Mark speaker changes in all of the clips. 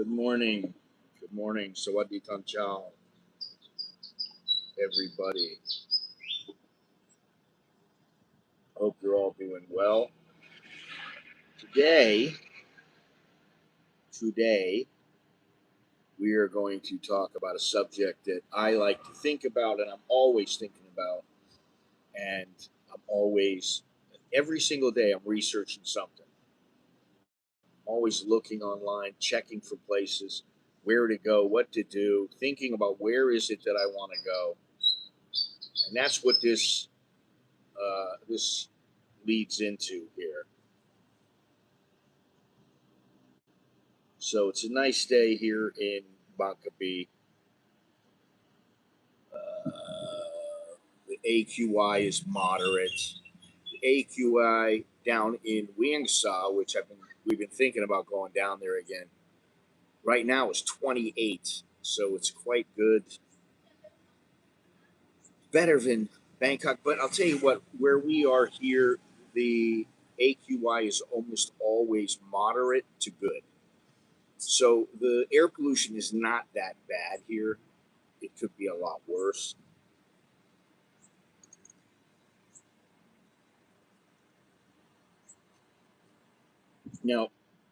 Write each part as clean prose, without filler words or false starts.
Speaker 1: Good morning. Good morning. Sawadee Tanchao, everybody. Hope you're all doing well. Today, today, we are going to talk about a subject that I like to think about and I'm always thinking about. And I'm always, every single day, I'm researching something. I'm always looking online, checking for places, where to go, what to do, thinking about where is it that I want to go. And that's what this leads into here. So it's a nice day here in Bangkok. The AQI is moderate. The AQI down in Wingsa, which we've been thinking about going down there again. Right now is 28, so it's quite good. Better than Bangkok, but I'll tell you what, where we are here, the AQI is almost always moderate to good. So the air pollution is not that bad here. It could be a lot worse. Now,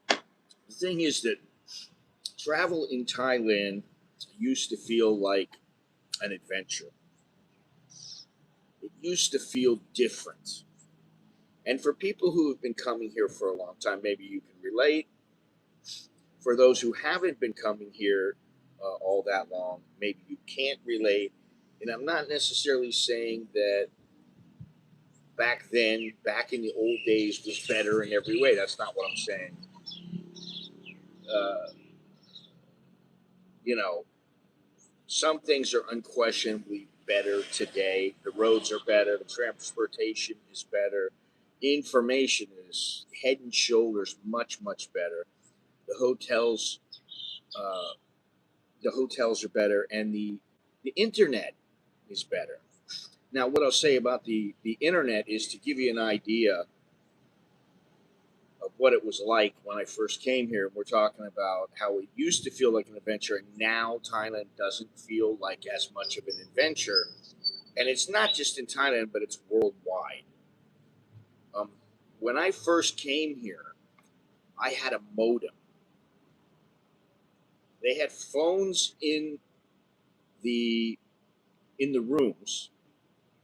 Speaker 1: the thing is that travel in Thailand used to feel like an adventure. It used to feel different. And for people who have been coming here for a long time, maybe you can relate. For those who haven't been coming here all that long, maybe you can't relate. And I'm not necessarily saying that back then, back in the old days, was better in every way. That's not what I'm saying. Uh, you know, some things are unquestionably better today. The roads are better, the transportation is better, information is head and shoulders much better. The hotels, uh, the hotels are better, and the internet is better. Now, what I'll say about the internet is to give you an idea of what it was like when I first came here. We're talking about how it used to feel like an adventure, and now Thailand doesn't feel like as much of an adventure. And it's not just in Thailand, but it's worldwide. Um, when I first came here, I had a modem. They had phones the in the rooms.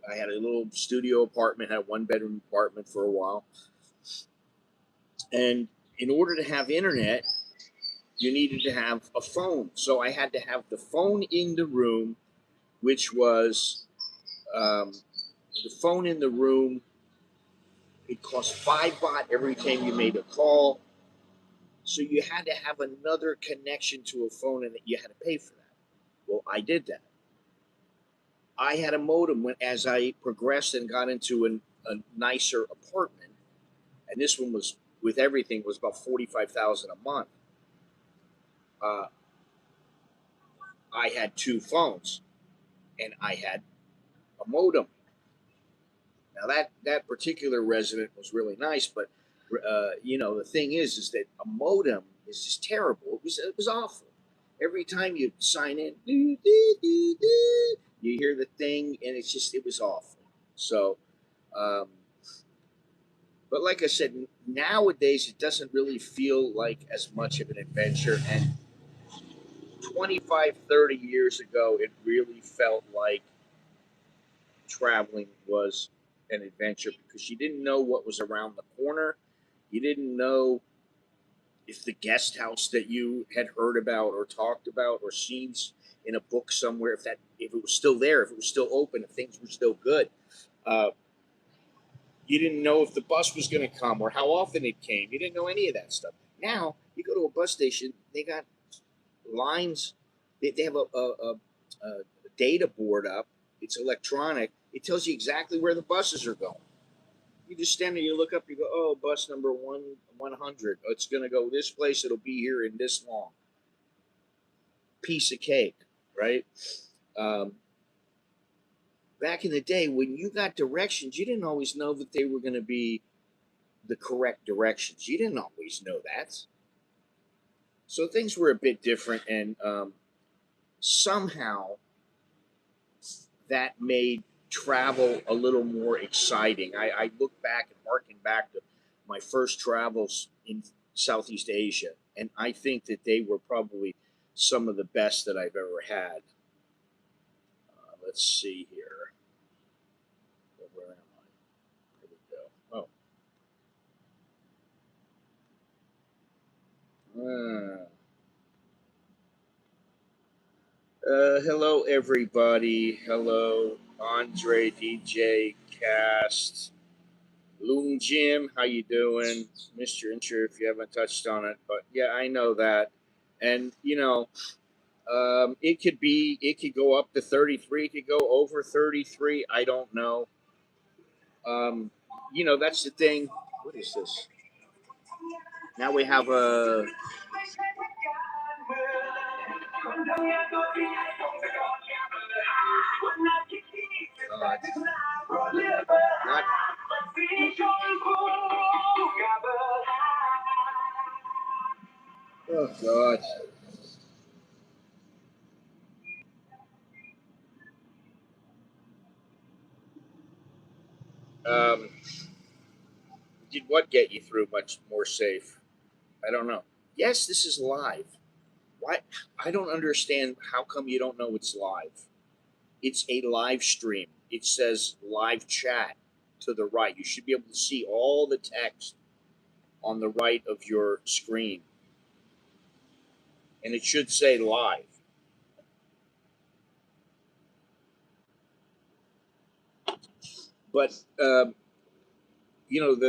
Speaker 1: I had a little studio apartment, had a one bedroom apartment for a while, and in order to have internet, you needed to have a phone. So I had to have the phone in the room, which was um, the phone in the room. It cost 5 baht every time you made a call. So you had to have another connection to a phone, and you had to pay for that. Well, I did that. I had a modem when as I progressed and got into a nicer apartment, and this one was with everything was about 45,000 a month. Uh, I had two phones, and I had a modem. Now that particular resident was really nice, but the thing is that a modem is just terrible. It was awful. Every time you sign in, you hear the thing, and it was awful. So, um, but like I said, nowadays it doesn't really feel like as much of an adventure. And 25, 30 years ago, it really felt like traveling was an adventure because you didn't know what was around the corner. You didn't know if the guest house that you had heard about or talked about or seen in a book somewhere, if it was still there, if it was still open, if things were still good. Uh, you didn't know if the bus was going to come or how often it came. You didn't know any of that stuff. Now you go to a bus station, they got lines. They have a data board up. It's electronic. It tells you exactly where the buses are going. You just stand there, you look up, you go, oh, bus number 100. It's going to go this place. It'll be here in this long. Piece of cake, right? Um, Back in the day, when you got directions, you didn't always know that they were going to be the correct directions. You didn't always know that. So things were a bit different, and somehow that made travel a little more exciting. I look back and harken back to my first travels in Southeast Asia, and I think that they were probably some of the best that I've ever had. Let's see here. Where am I? Here we go. Oh. Hello, everybody. Hello, Andre, DJ, Cast, Loon Jim. How you doing, Mister Incher? If you haven't touched on it, but yeah, I know that, and it could go up to 33. It could go over 33. I don't know. Um, that's the thing. What is this? Now we have a. Not, oh God. Um, did what get you through much more safe? I don't know. Yes, this is live. Why? I don't understand. How come you don't know it's live? It's a live stream. It says live chat to the right. You should be able to see all the text on the right of your screen, and it should say live. But the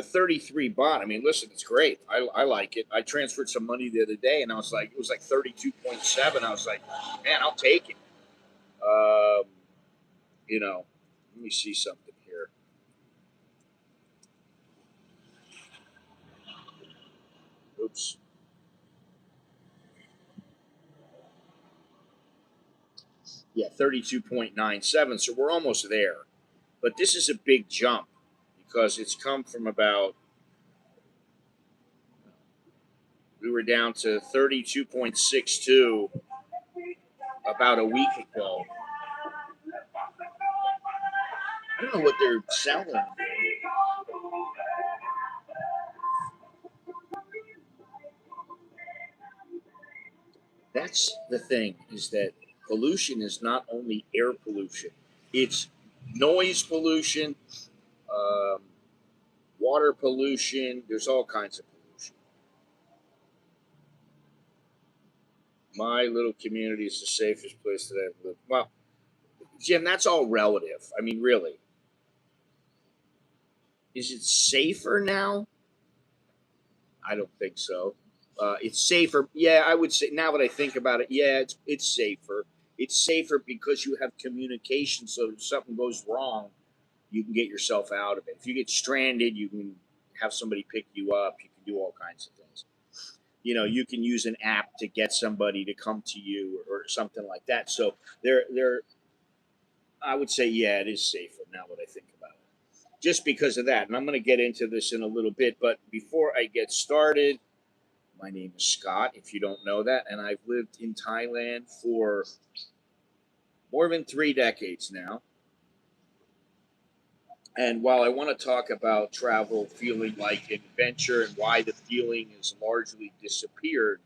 Speaker 1: 33 bot. I mean, listen, it's great. I like it. I transferred some money the other day, and I was like, it was like 32.7. I was like, man, I'll take it. Um, let me see something here. Oops. Yeah, 32.97. So we're almost there. But this is a big jump because it's come from we were down to 32.62 about a week ago. I don't know what they're selling. That's the thing, is that pollution is not only air pollution, it's noise pollution, um, water pollution. There's all kinds of pollution. My little community is the safest place that I've lived. Well, Jim, that's all relative. I mean, really, is it safer now? I don't think so. It's safer. Yeah, I would say now that I think about it, yeah, it's safer. It's safer because you have communication. So if something goes wrong, you can get yourself out of it. If you get stranded, you can have somebody pick you up. You can do all kinds of things. You can use an app to get somebody to come to you or something like that. So there, I would say, yeah, it is safer now that I think about it. Just because of that, and I'm going to get into this in a little bit. But before I get started, my name is Scott, if you don't know that, and I've lived in Thailand for more than 3 decades now. And while I want to talk about travel feeling like adventure and why the feeling has largely disappeared,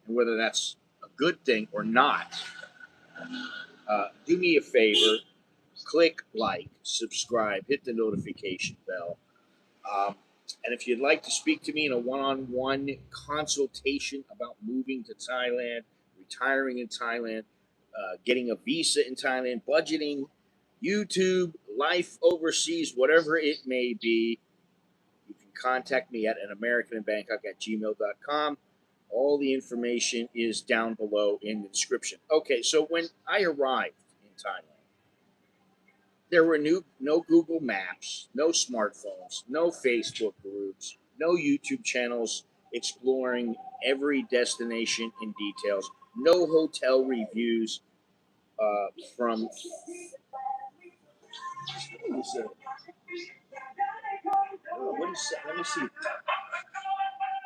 Speaker 1: and whether that's a good thing or not, do me a favor, click like, subscribe, hit the notification bell. Um, and if you'd like to speak to me in a one on one consultation about moving to Thailand, retiring in Thailand, getting a visa in Thailand, budgeting, YouTube, life overseas, whatever it may be, you can contact me at anamericaninbangkok@gmail.com. All the information is down below in the description. Okay, so when I arrived in Thailand, there were no Google Maps, no smartphones, no Facebook groups, no YouTube channels exploring every destination in details, no hotel reviews from. What is that? What is that? Let me see.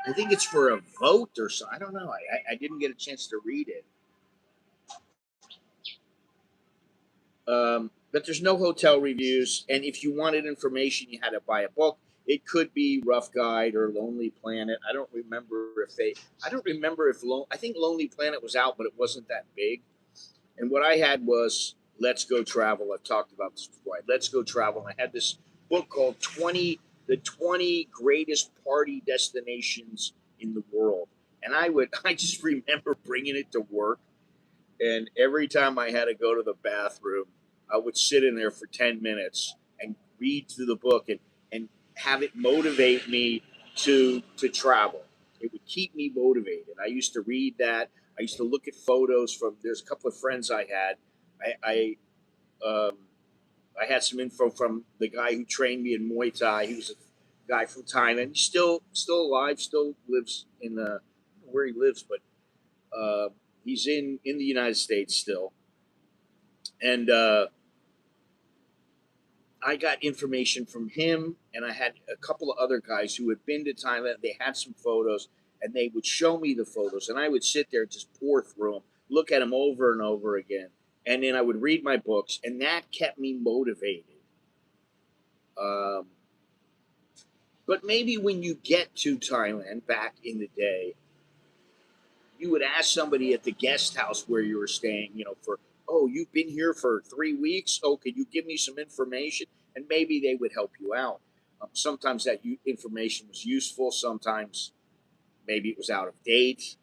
Speaker 1: I think it's for a vote or so. I don't know. I didn't get a chance to read it. But there's no hotel reviews, and if you wanted information, you had to buy a book. It could be Rough Guide or Lonely Planet. I don't remember if they. I don't remember if I think Lonely Planet was out, but it wasn't that big. And what I had was Let's Go Travel. I've talked about this before. Let's Go Travel. And I had this book called 20 Greatest Party Destinations in the World. And I just remember bringing it to work, and every time I had to go to the bathroom, I would sit in there for 10 minutes and read through the book, and have it motivate me to travel. It would keep me motivated. I used to read that. I used to look at photos from. There's a couple of friends I had. I I had some info from the guy who trained me in Muay Thai. He was a guy from Thailand. He's still alive. Still lives in, I don't know where he lives, but he's in the United States still. And I got information from him, and I had a couple of other guys who had been to Thailand. They had some photos, and they would show me the photos, and I would sit there and just pour through them, look at them over and over again, and then I would read my books, and that kept me motivated. Um, but maybe when you get to Thailand back in the day, you would ask somebody at the guest house where you were staying, for, oh, you've been here for 3 weeks. Oh, could you give me some information? And maybe they would help you out. Sometimes that information was useful. Sometimes maybe it was out of date.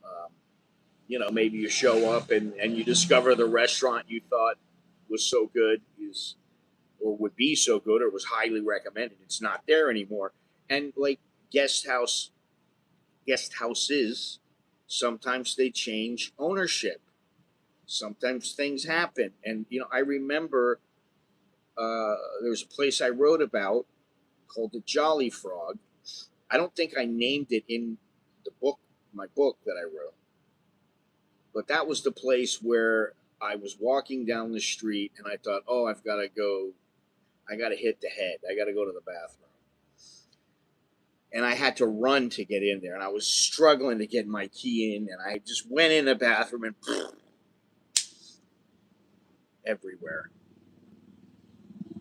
Speaker 1: Um, maybe you show up, and you discover the restaurant you thought was so good or would be so good or was highly recommended. It's not there anymore. And like guest house guest houses, sometimes they change ownership. Sometimes things happen. And, I remember there's a place I wrote about called the Jolly Frog. I don't think I named it in my book that I wrote, but that was the place where I was walking down the street and I thought, oh, I've got to go. I got to hit the head. I got to go to the bathroom. And I had to run to get in there, and I was struggling to get my key in, and I just went in the bathroom and everywhere.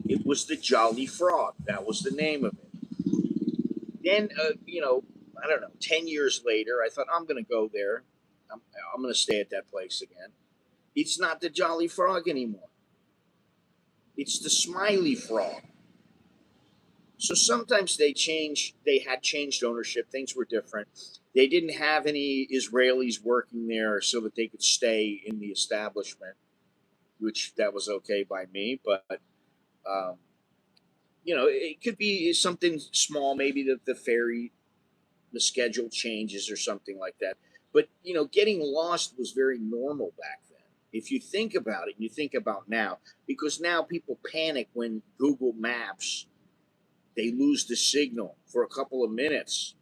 Speaker 1: It was the Jolly Frog. That was the name of it. Then, I don't know, 10 years later, I thought, I'm going to go there. I'm going to stay at that place again. It's not the Jolly Frog anymore. It's the Smiley Frog. So sometimes they had changed ownership. Things were different. They didn't have any Israelis working there so that they could stay in the establishment, which that was okay by me. But, um, it could be something small, maybe the schedule changes or something like that. But, getting lost was very normal back then. If you think about it, and you think about now, because now people panic when Google Maps, they lose the signal for a couple of minutes,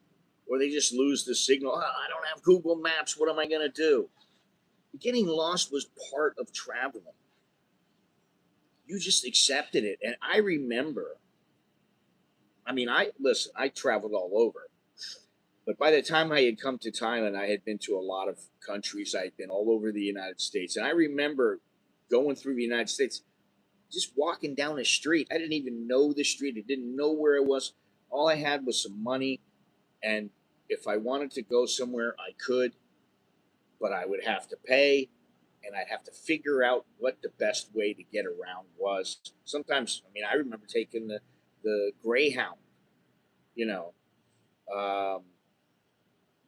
Speaker 1: or they just lose the signal. "Oh, I don't have Google Maps. What am I going to do?" Getting lost was part of traveling. You just accepted it. And I remember, I mean, I traveled all over. But by the time I had come to Thailand, I had been to a lot of countries. I had been all over the United States. And I remember going through the United States, just walking down a street. I didn't even know the street. I didn't know where it was. All I had was some money. And if I wanted to go somewhere, I could, but I would have to pay, and I'd have to figure out what the best way to get around was. Sometimes, I mean, I remember taking the Greyhound, you know, um,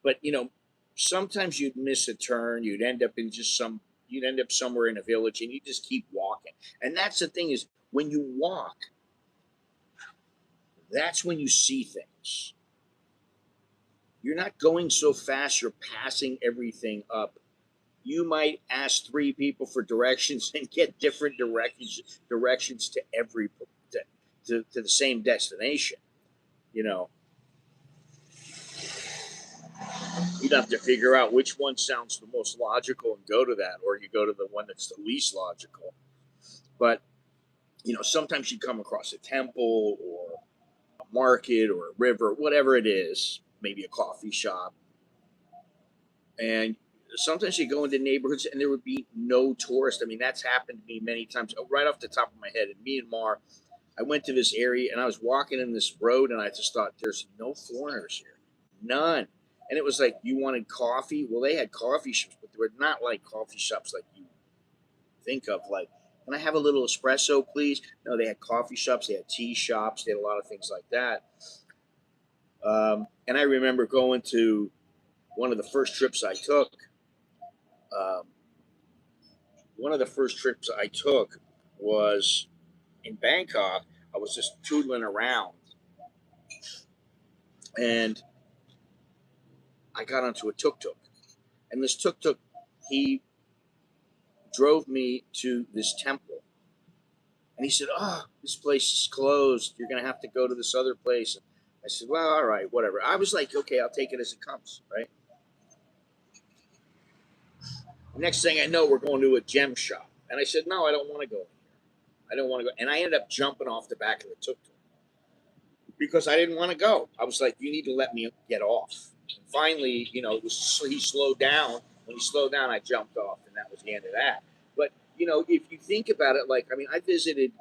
Speaker 1: but sometimes you'd miss a turn. You'd end up somewhere in a village, and you just keep walking. And that's the thing is, when you walk, that's when you see things. You're not going so fast. You're passing everything up. You might ask three people for directions and get different directions to to the same destination. You know, you'd have to figure out which one sounds the most logical and go to that, or you go to the one that's the least logical. But sometimes you come across a temple or a market or a river, whatever it is, maybe a coffee shop. And sometimes you go into neighborhoods and there would be no tourists. I mean, that's happened to me many times. Oh, right off the top of my head, in Myanmar, I went to this area and I was walking in this road and I just thought, there's no foreigners here. None. And it was like, you wanted coffee? Well, they had coffee shops, but they were not like coffee shops like you think of. Like, can I have a little espresso, please? No, they had coffee shops, they had tea shops, they had a lot of things like that. And I remember going to one of the first trips I took. Um, one of the first trips I took was in Bangkok. I was just tootling around and I got onto a tuk tuk. And this tuk tuk, he drove me to this temple. And he said, "Oh, this place is closed. You're going to have to go to this other place." I said, "Well, all right, whatever." I was like, "Okay, I'll take it as it comes," right? The next thing I know, we're going to a gem shop. And I said, "No, I don't want to go here. I don't want to go." And I ended up jumping off the back of the tuk tuk because I didn't want to go. I was like, "You need to let me get off." And finally, he slowed down. When he slowed down, I jumped off, and that was the end of that. But, if you think about it, like, I mean, I visited,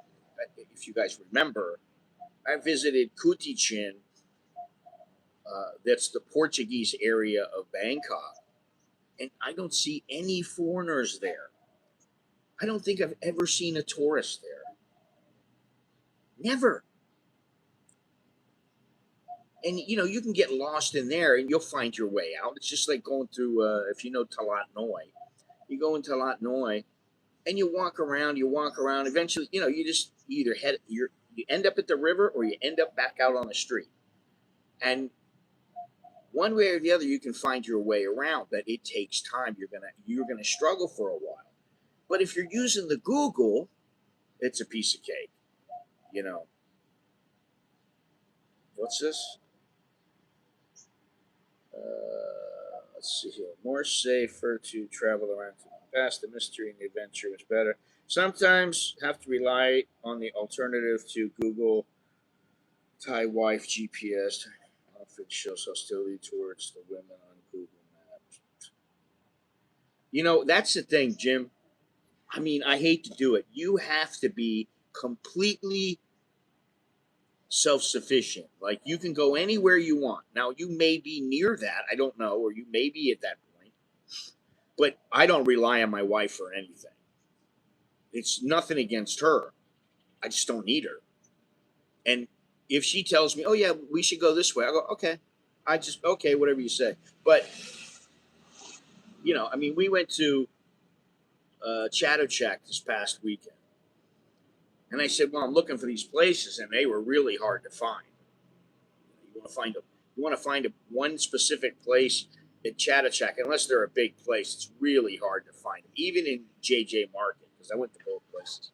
Speaker 1: if you guys remember, I visited Kutichin. That's the Portuguese area of Bangkok. And I don't see any foreigners there. I don't think I've ever seen a tourist there. Never. And you can get lost in there and you'll find your way out. It's just like going through, if you know Talat Noi, you go into Talat Noi and you walk around. Eventually, you just either you end up at the river or you end up back out on the street. And one way or the other, you can find your way around, but it takes time. You're gonna struggle for a while. But if you're using the Google, it's a piece of cake. You know, what's this? Let's see here. More safer to travel around to the past. The mystery and the adventure was better. Sometimes have to rely on the alternative to Google Thai wife GPS. Often shows hostility towards the women on Google Maps. That's the thing, Jim. I mean, I hate to do it. You have to be completely self sufficient. Like, you can go anywhere you want. Now, you may be near that. I don't know. Or you may be at that point. But I don't rely on my wife for anything. It's nothing against her. I just don't need her. And if she tells me, "Oh, yeah, we should go this way," I go, "Okay." Okay, whatever you say. But, I mean, we went to Chatuchak this past weekend. And I said, "Well, I'm looking for these places," and they were really hard to find. You want to find one specific place at Chatuchak, unless they're a big place, it's really hard to find them, even in JJ Market, because I went to both places.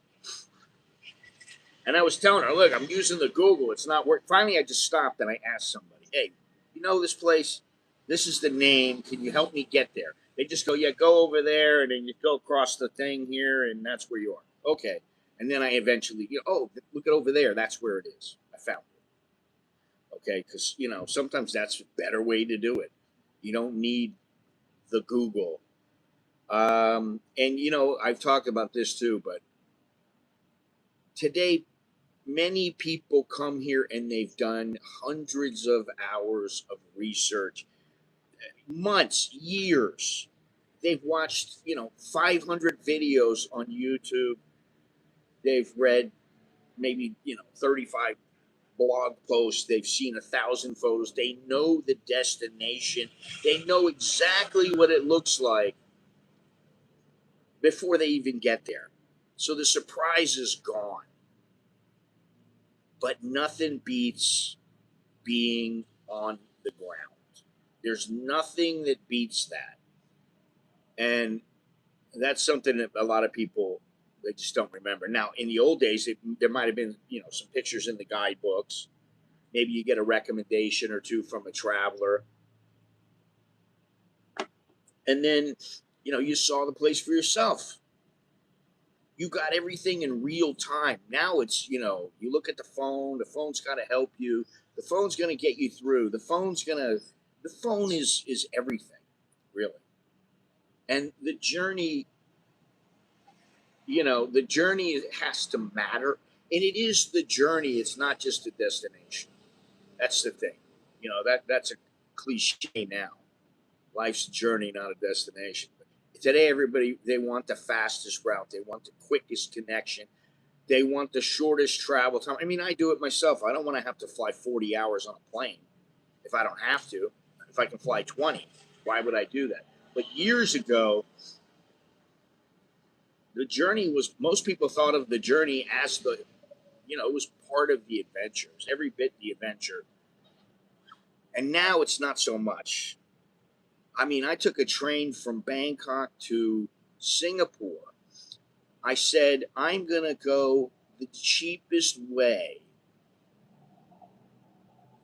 Speaker 1: And I was telling her, "Look, I'm using the Google. It's not working." Finally, I just stopped and I asked somebody, "Hey, you know this place? This is the name. Can you help me get there?" They just go, "Yeah, go over there, and then you go across the thing here, and that's where you are." Okay. And then I eventually, "Oh, look at over there. That's where it is. I found it." Okay. Because, sometimes that's a better way to do it. You don't need the Google. And, I've talked about this too, but today, many people come here and they've done hundreds of hours of research, months, years. They've watched, 500 videos on YouTube. They've read maybe, 35 blog posts. They've seen 1,000 photos. They know the destination. They know exactly what it looks like before they even get there. So the surprise is gone. But nothing beats being on the ground. There's nothing that beats that. And that's something that a lot of people, they just don't remember. Now, in the old days, there might have been, some pictures in the guidebooks. Maybe you get a recommendation or two from a traveler. And then, you saw the place for yourself. You got everything in real time. Now it's, you look at the phone's got to help you. The phone's going to get you through. The phone's going to the phone is everything, really. And the journey, the journey has to matter, and it is the journey. It's not just a destination. That's the thing. That's a cliche now. Life's a journey, not a destination. But today, everybody, they want the fastest route. They want the quickest connection. They want the shortest travel time. I mean, I do it myself. I don't want to have to fly 40 hours on a plane if I don't have to. If I can fly 20, why would I do that? But years ago, the journey was, most people thought of the journey as it was part of the adventures, every bit the adventure. And now it's not so much. I mean, I took a train from Bangkok to Singapore. I said, I'm going to go the cheapest way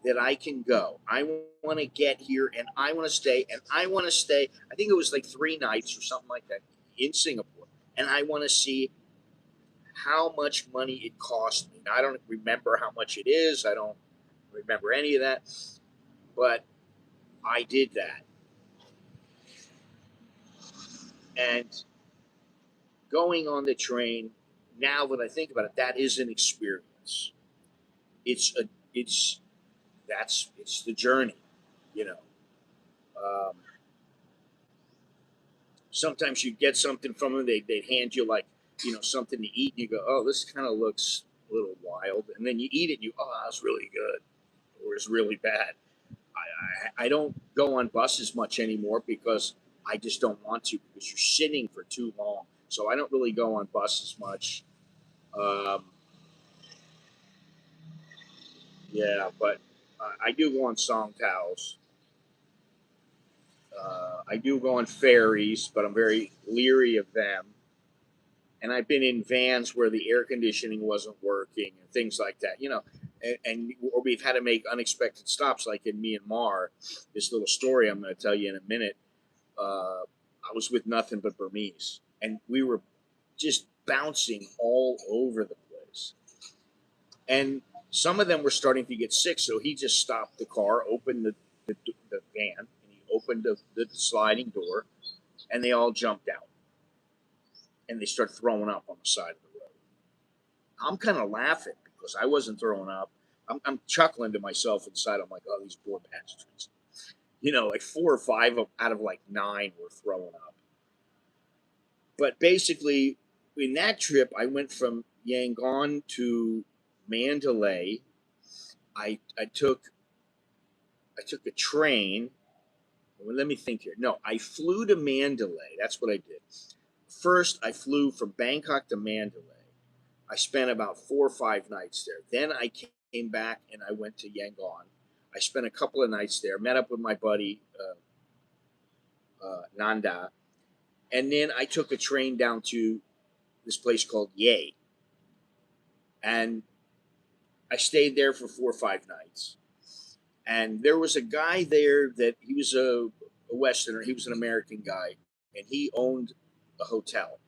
Speaker 1: that I can go. I want to get here and I want to stay. And I want to stay, I think it was like 3 nights or something like that in Singapore. And I want to see how much money it cost me. Now, I don't remember how much it is. I don't remember any of that. But I did that. And going on the train, now that I think about it, that is an experience. It's a, it's, it's the journey, you know. Um, Sometimes you get something from them, they hand you like, something to eat, and you go, oh, this kind of looks a little wild. And then you eat it, and that's really good, or it's really bad. I don't go on buses much anymore because I just don't want to, because you're sitting for too long. So I don't really go on buses much. Um, yeah, but I do go on song towels. I do go on ferries, but I'm very leery of them. And I've been in vans where the air conditioning wasn't working and things like that, or we've had to make unexpected stops, like in Myanmar. This little story I'm going to tell you in a minute. I was with nothing but Burmese, and we were just bouncing all over the place. And some of them were starting to get sick, so he just stopped the car, opened the van, and he opened the sliding door, and they all jumped out, and they started throwing up on the side of the road. I'm kind of laughing because I wasn't throwing up. I'm chuckling to myself inside. I'm like, oh, these poor bastards. Like 4 or 5 out of like 9 were throwing up. But basically, in that trip, I went from Yangon to Mandalay. I took a train. Well, let me think here. No, I flew to Mandalay. That's what I did. First, I flew from Bangkok to Mandalay. I spent about 4 or 5 nights there. Then I came back and I went to Yangon. I spent a couple of nights there. Met up with my buddy Nanda, and then I took a train down to this place called Ye, and I stayed there for 4 or 5 nights. And there was a guy there that he was a Westerner. He was an American guy, and he owned a hotel,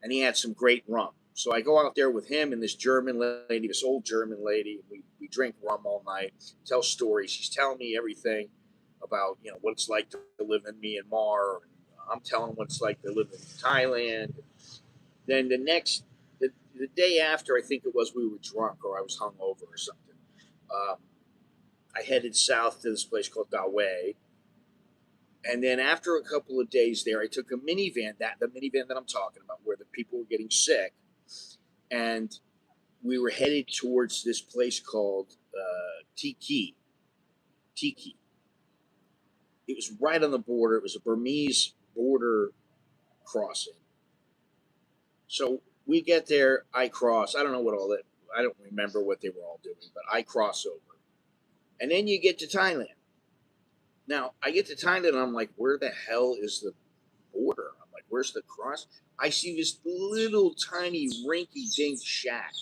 Speaker 1: and he had some great rum. So I go out there with him and this German lady, this old German lady. We drink rum all night, tell stories. She's telling me everything about what it's like to live in Myanmar. I'm telling what it's like to live in Thailand. Then the day after, I think it was, we were drunk or I was hungover or something. Um, I headed south to this place called Dawei. And then after a couple of days there, I took a minivan, the minivan that I'm talking about, where the people were getting sick. And we were headed towards this place called Tiki. Tiki. It was right on the border. It was a Burmese border crossing. So we get there, I cross. I don't know what all that, I don't remember what they were all doing, but I cross over. And then you get to Thailand. Now, I get to Thailand and I'm like, where the hell is the border? I'm like, where's the cross? I see this little tiny rinky dink shack,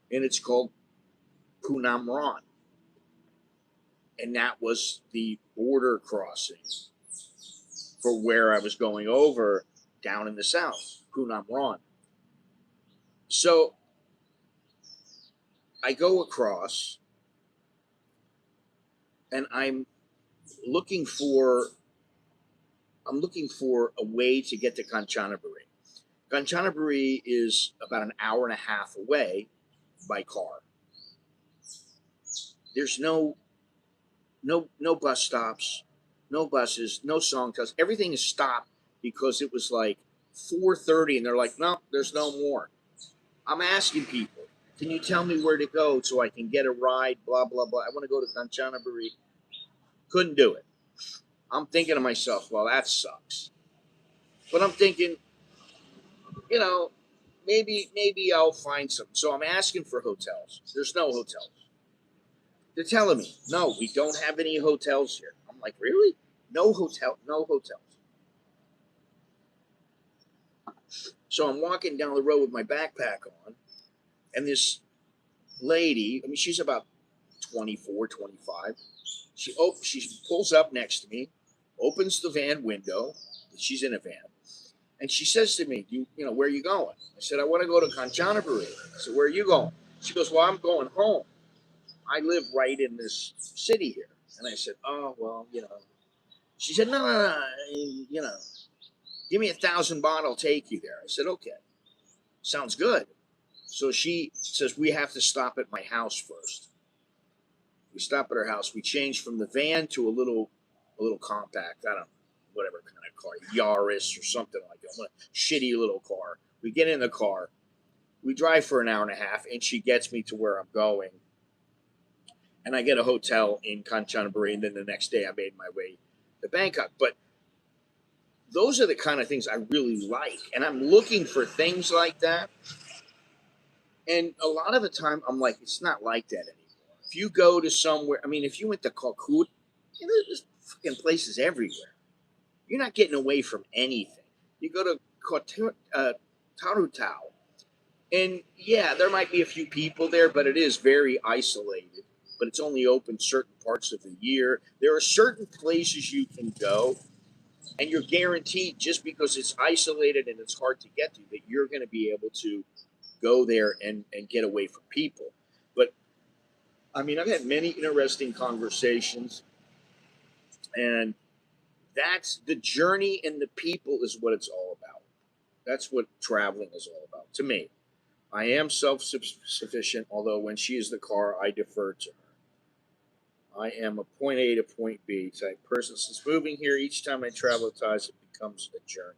Speaker 1: and it's called Punam Ron. And that was the border crossing for where I was going over down in the south, Punam Ron. So I go across, and I'm looking for I'm looking for a way to get to Kanchanaburi. Kanchanaburi is about an hour and a half away by car. There's no bus stops, no buses, no songtels. Everything is stopped because it was like 4:30, and they're like, no, there's no more. I'm asking people, can you tell me where to go so I can get a ride? Blah blah blah. I want to go to Kanchanaburi. Couldn't do it. I'm thinking to myself, well, that sucks. But I'm thinking, you know, maybe I'll find some. So I'm asking for hotels. There's no hotels. They're telling me, no, we don't have any hotels here. I'm like, really? No hotels. So I'm walking down the road with my backpack on, and this lady, I mean, she's about 24, 25. She pulls up next to me, opens the van window. She's in a van, and she says to me, where are you going? I said, I want to go to Kanchanaburi. I said, where are you going? She goes, well, I'm going home. I live right in this city here. And I said, oh, well, She said, no, give me 1,000 baht, I'll take you there. I said, okay, sounds good. So she says, we have to stop at my house first. We stop at her house. We change from the van to a little compact. I don't know, whatever kind of car, Yaris or something like that. A shitty little car. We get in the car. We drive for an hour and a half, and she gets me to where I'm going. And I get a hotel in Kanchanaburi, and then the next day I made my way to Bangkok. But those are the kind of things I really like, and I'm looking for things like that. And a lot of the time, I'm like, it's not like that anymore. If you go to somewhere, I mean, if you went to Kalkut, there's fucking places everywhere. You're not getting away from anything. You go to Tarutao, and yeah, there might be a few people there, but it is very isolated. But it's only open certain parts of the year. There are certain places you can go, and you're guaranteed, just because it's isolated and it's hard to get to, that you're going to be able to go there and get away from people. But I mean, I've had many interesting conversations, and that's the journey, and the people is what it's all about. That's what traveling is all about to me. I am self-sufficient, although when she is the car, I defer to her. I am a point A to point B type person. Since moving here, each time I travel to Thailand, it becomes a journey.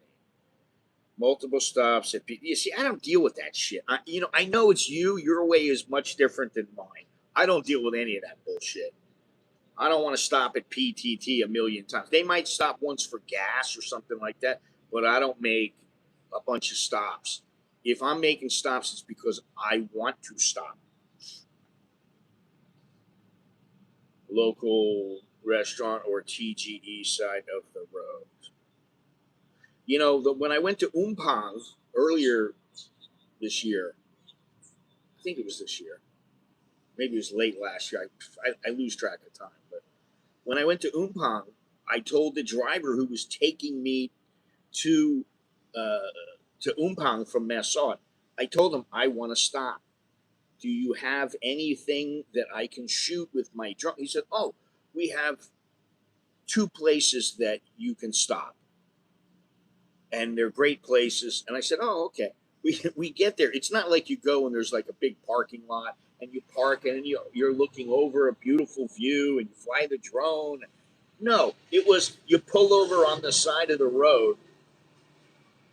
Speaker 1: Multiple stops at you see, I don't deal with that shit. I know it's you. Your way is much different than mine. I don't deal with any of that bullshit. I don't want to stop at PTT a million times. They might stop once for gas or something like that, but I don't make a bunch of stops. If I'm making stops, it's because I want to stop. Local restaurant or TGE side of the road. When I went to Umpang earlier this year, I think it was this year, maybe it was late last year. I lose track of time. But when I went to Umpang, I told the driver who was taking me to uh, to Umpang from Massaut, I told him I want to stop. Do you have anything that I can shoot with my drone? He said, oh, we have two places that you can stop, and they're great places. And I said, oh, okay. We get there. It's not like you go and there's like a big parking lot and you park and you're looking over a beautiful view and you fly the drone. No, it was you pull over on the side of the road,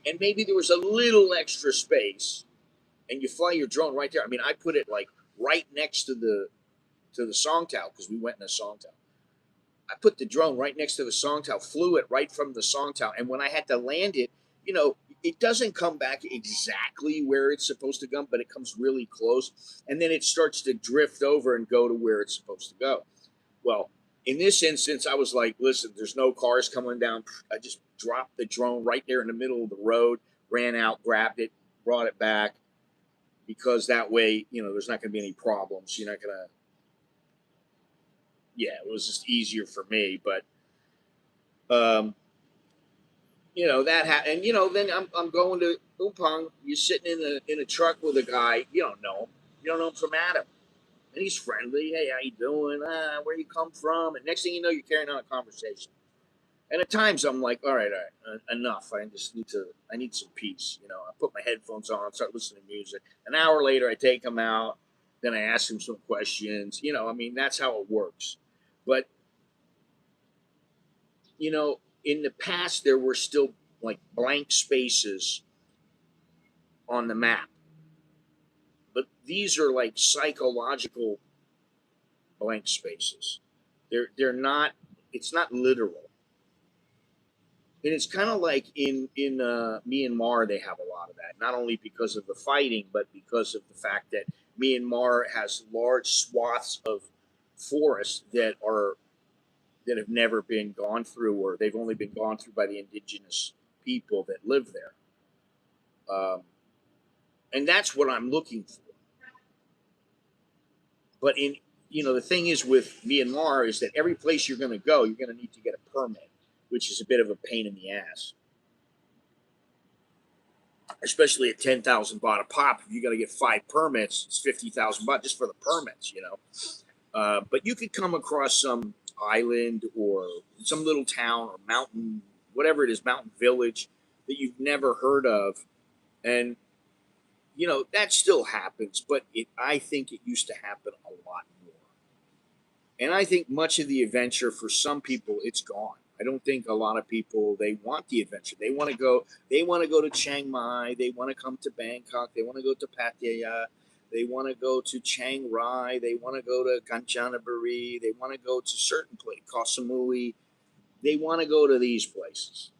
Speaker 1: and maybe there was a little extra space, and you fly your drone right there. I mean, I put it like right next to the Songtao, because we went in a Songtao. I put the drone right next to the Songtao, flew it right from the Songtao, and when I had to land it, it doesn't come back exactly where it's supposed to come, but it comes really close, and then it starts to drift over and go to where it's supposed to go. Well, in this instance, I was like, listen, there's no cars coming down. I just dropped the drone right there in the middle of the road, ran out, grabbed it, brought it back, because that way, there's not going to be any problems. You're not going to, yeah, it was just easier for me. But, that happened. And, then I'm going to Upang. You're sitting in a truck with a guy. You don't know him. You don't know him from Adam. And he's friendly. Hey, how you doing? Where you come from? And next thing you know, you're carrying on a conversation. And at times I'm like, all right, enough. I need some peace. I put my headphones on, start listening to music. An hour later, I take him out. Then I ask him some questions. I mean, that's how it works. But, in the past, there were still like blank spaces on the map. But these are like psychological blank spaces. They're not, it's not literal. And it's kind of like in Myanmar, they have a lot of that. Not only because of the fighting, but because of the fact that Myanmar has large swaths of forests that have never been gone through, or they've only been gone through by the indigenous people that live there. And that's what I'm looking for. But the thing is with Myanmar is that every place you're going to go, you're going to need to get a permit, which is a bit of a pain in the ass, especially at 10,000 baht a pop. If you got to get 5 permits, it's 50,000 baht just for the permits. But you could come across some island or some little town or mountain, whatever it is, mountain village that you've never heard of, and that still happens. But I think it used to happen a lot more, and I think much of the adventure for some people it's gone. I don't think a lot of people they want the adventure. They want to go. They want to go to Chiang Mai. They want to come to Bangkok. They want to go to Pattaya. They want to go to Chiang Rai. They want to go to Kanchanaburi. They want to go to certain places, Koh Samui. They want to go to these places.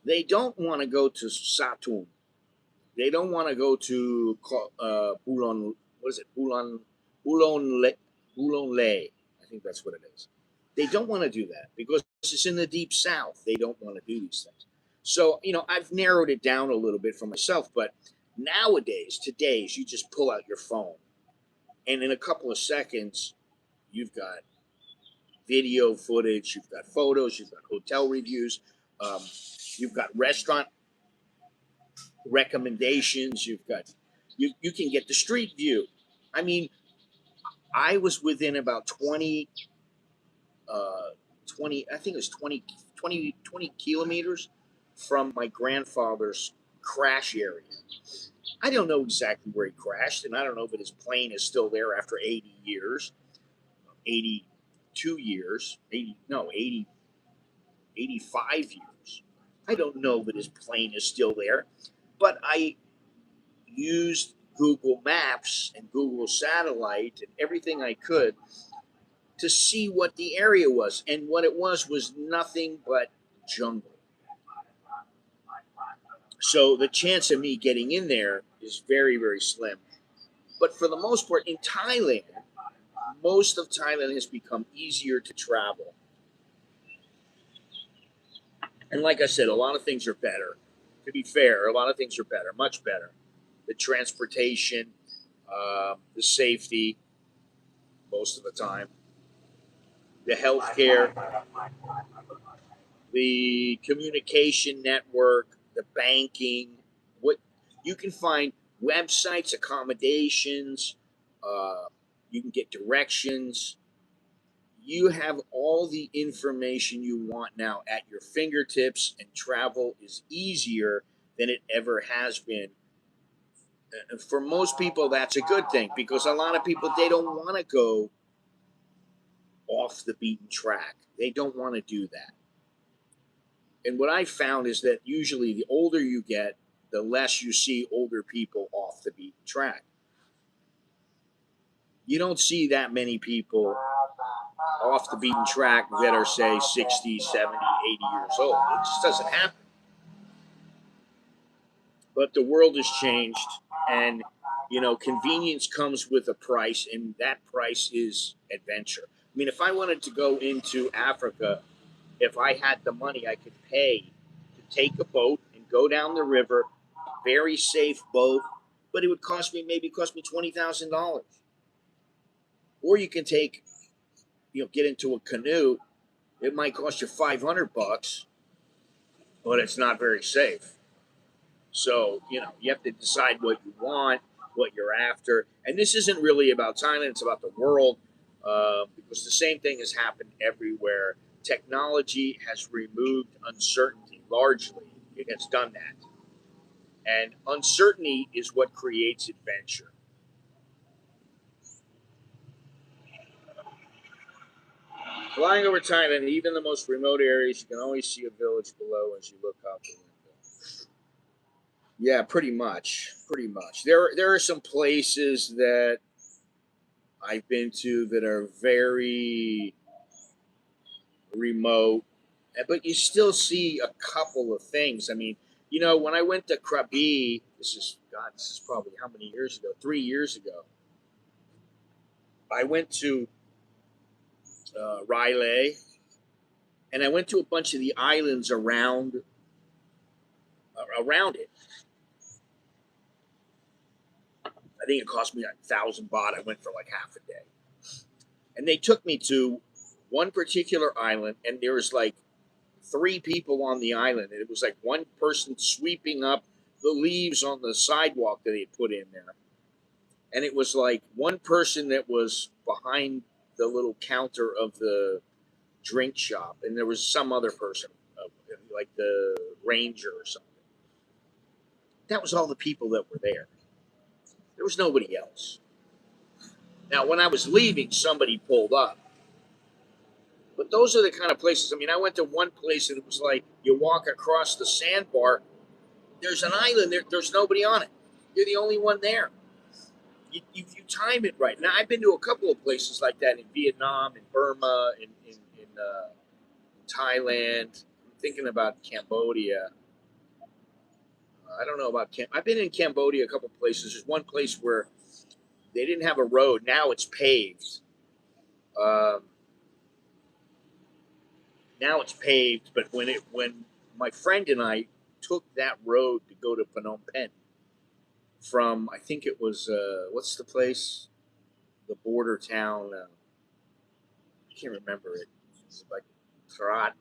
Speaker 1: They don't want to go to Satun. They don't want to go to Bulon. What is it? Bulon Lay. I think that's what it is. They don't want to do that because it's in the deep south. They don't want to do these things. So, I've narrowed it down a little bit for myself, but today's, you just pull out your phone and in a couple of seconds, you've got video footage, you've got photos, you've got hotel reviews, um, you've got restaurant recommendations, you can get the street view. I mean, I was within about 20, I think it was 20 kilometers from my grandfather's crash area. I don't know exactly where he crashed, and I don't know if his plane is still there after 80 years, 82 years, 80, no, 80, 85 years. I don't know that his plane is still there, but I used Google Maps and Google Satellite and everything I could to see what the area was. And what it was nothing but jungle. So the chance of me getting in there is very, very slim. But for the most part, in Thailand, most of Thailand has become easier to travel. And like I said, a lot of things are better. To be fair, a lot of things are better, much better. The transportation, the safety, most of the time, the healthcare, the communication network, the banking. What you can find websites, accommodations. You can get directions. You have all the information you want now at your fingertips, and travel is easier than it ever has been. For most people, that's a good thing because a lot of people they don't want to go off the beaten track. They don't want to do that. And what I found is that usually the older you get, the less you see older people off the beaten track. You don't see that many people off the beaten track that are, say, 60, 70, 80 years old. It just doesn't happen. But the world has changed, and convenience comes with a price, and that price is adventure. I mean, if I wanted to go into Africa, if I had the money, I could pay to take a boat and go down the river, very safe boat, but it would cost me $20,000. Or you can get into a canoe. It might cost you $500, but it's not very safe. So you have to decide what you want, what you're after. And this isn't really about Thailand; it's about the world, because the same thing has happened everywhere. Technology has removed uncertainty largely. It has done that, and uncertainty is what creates adventure. Flying over Thailand, even the most remote areas, you can always see a village below as you look out the window. Yeah, pretty much. Pretty much. There are some places that I've been to that are very remote, but you still see a couple of things. I mean, when I went to Krabi, this is probably how many years ago? 3 years ago. I went to Riley, and I went to a bunch of the islands around it. I think it cost me like 1,000 baht. I went for like half a day, and they took me to one particular island, and there was like three people on the island, and it was like one person sweeping up the leaves on the sidewalk that they put in there, and it was like one person that was behind the little counter of the drink shop, and there was some other person, like the ranger or something. That was all the people that were there. There was nobody else. Now, when I was leaving, somebody pulled up. But those are the kind of places. I mean, I went to one place and it was like you walk across the sandbar. There's an island there. There's nobody on it. You're the only one there. You time it right. Now, I've been to a couple of places like that in Vietnam, in Burma, in Thailand. I'm thinking about Cambodia. I don't know about I've been in Cambodia a couple of places. There's one place where they didn't have a road. Now it's paved. Um, Now it's paved, but when my friend and I took that road to go to Phnom Penh from, I think it was, what's the place, the border town, I can't remember it. It's like Trat,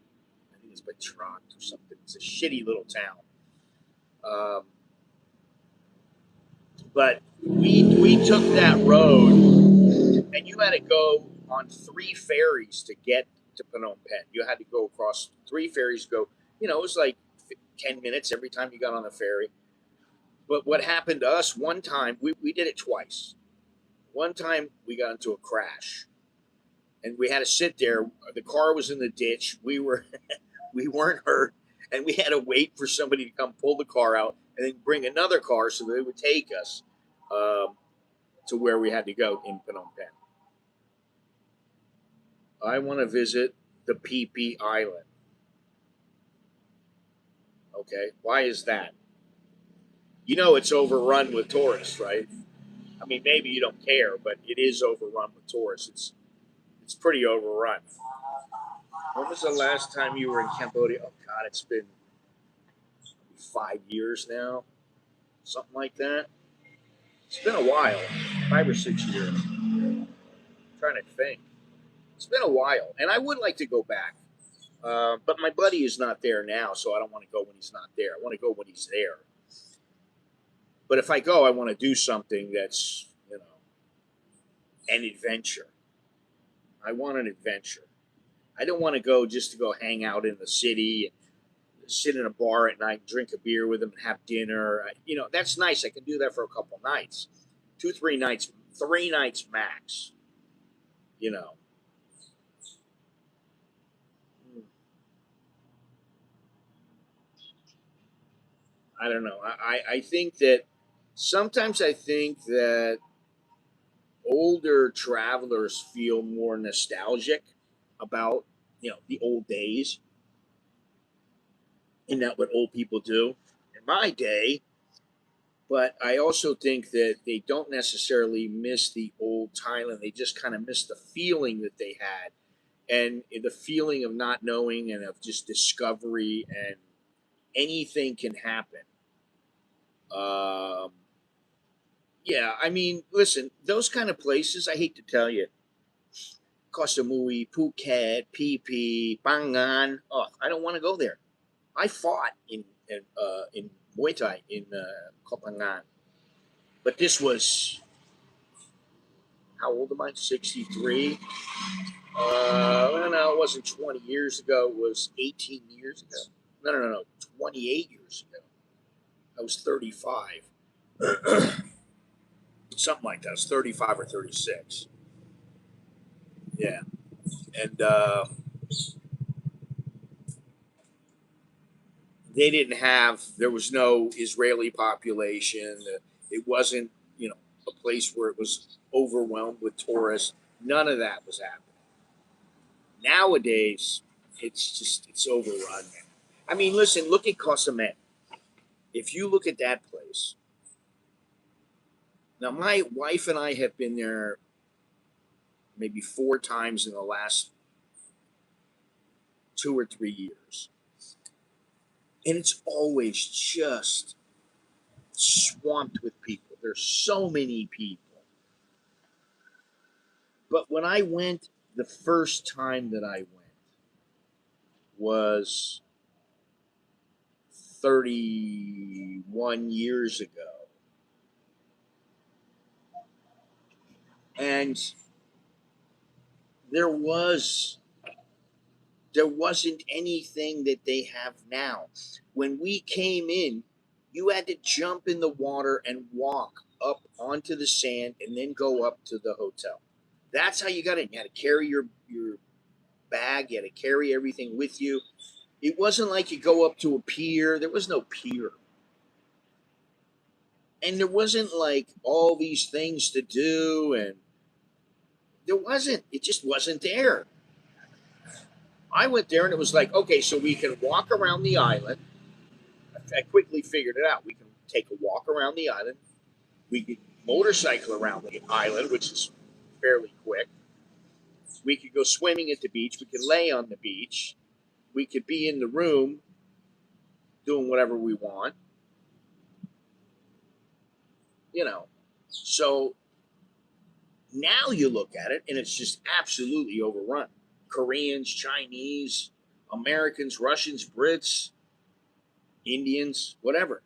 Speaker 1: I think it's by Trat or something. It's a shitty little town. Um, but we took that road, and you had to go on three ferries to get to Phnom Penh. You had to go across three ferries. It was like 10 minutes every time you got on the ferry. But what happened to us one time, we did it twice. One time we got into a crash, and we had to sit there. The car was in the ditch. We weren't hurt, and we had to wait for somebody to come pull the car out and then bring another car so they would take us um, to where we had to go in Phnom Penh. I want to visit the PP Island. Okay, why is that? It's overrun with tourists, right? I mean, maybe you don't care, but it is overrun with tourists. It's pretty overrun. When was the last time you were in Cambodia? Oh God, it's been 5 years now, something like that. It's been a while, 5 or 6 years. I'm trying to think. It's been a while, and I would like to go back, but my buddy is not there now, so I don't want to go when he's not there. I want to go when he's there. But if I go, I want to do something that's an adventure. I want an adventure. I don't want to go just to go hang out in the city, sit in a bar at night, drink a beer with them, and have dinner. That's nice. I can do that for a couple nights, 2, 3 nights, 3 nights max. You know, I don't know. I think that sometimes I think that older travelers feel more nostalgic about the old days, and that what old people do. In my day, but I also think that they don't necessarily miss the old Thailand. They just kind of miss the feeling that they had, and the feeling of not knowing and of just discovery, and anything can happen. Um, yeah, I mean, listen, those kind of places, I hate to tell you, Koh Samui, Phuket, Phi Phi, Phangan. Oh, I don't want to go there. I fought in Muay Thai in Koh Phangan. But this was, how old am I? 63. Well, no, it wasn't 20 years ago. It was 18 years ago. No. 28 years ago. I was 35. Something like that. I was 35 or 36. Yeah. And they didn't have, there was no Israeli population. It wasn't, a place where it was overwhelmed with tourists. None of that was happening. Nowadays, it's overrun. I mean, listen, look at Cozumel. If you look at that place, now my wife and I have been there maybe 4 times in the last 2 or 3 years, and it's always just swamped with people. There's so many people. But when I went, the first time that I went was 31 years ago. And there was there wasn't anything that they have now. When we came in, you had to jump in the water and walk up onto the sand and then go up to the hotel. That's how you got in. You had to carry your bag, you had to carry everything with you. It wasn't like you go up to a pier. There was no pier. And there wasn't like all these things to do, and there wasn't. It just wasn't there. I went there and it was like, okay, so we can walk around the island. I quickly figured it out. We can take a walk around the island. We could motorcycle around the island, which is fairly quick. We could go swimming at the beach. We could lay on the beach. We could be in the room doing whatever we want. You know. So now you look at it and it's just absolutely overrun. Koreans, Chinese, Americans, Russians, Brits, Indians, whatever.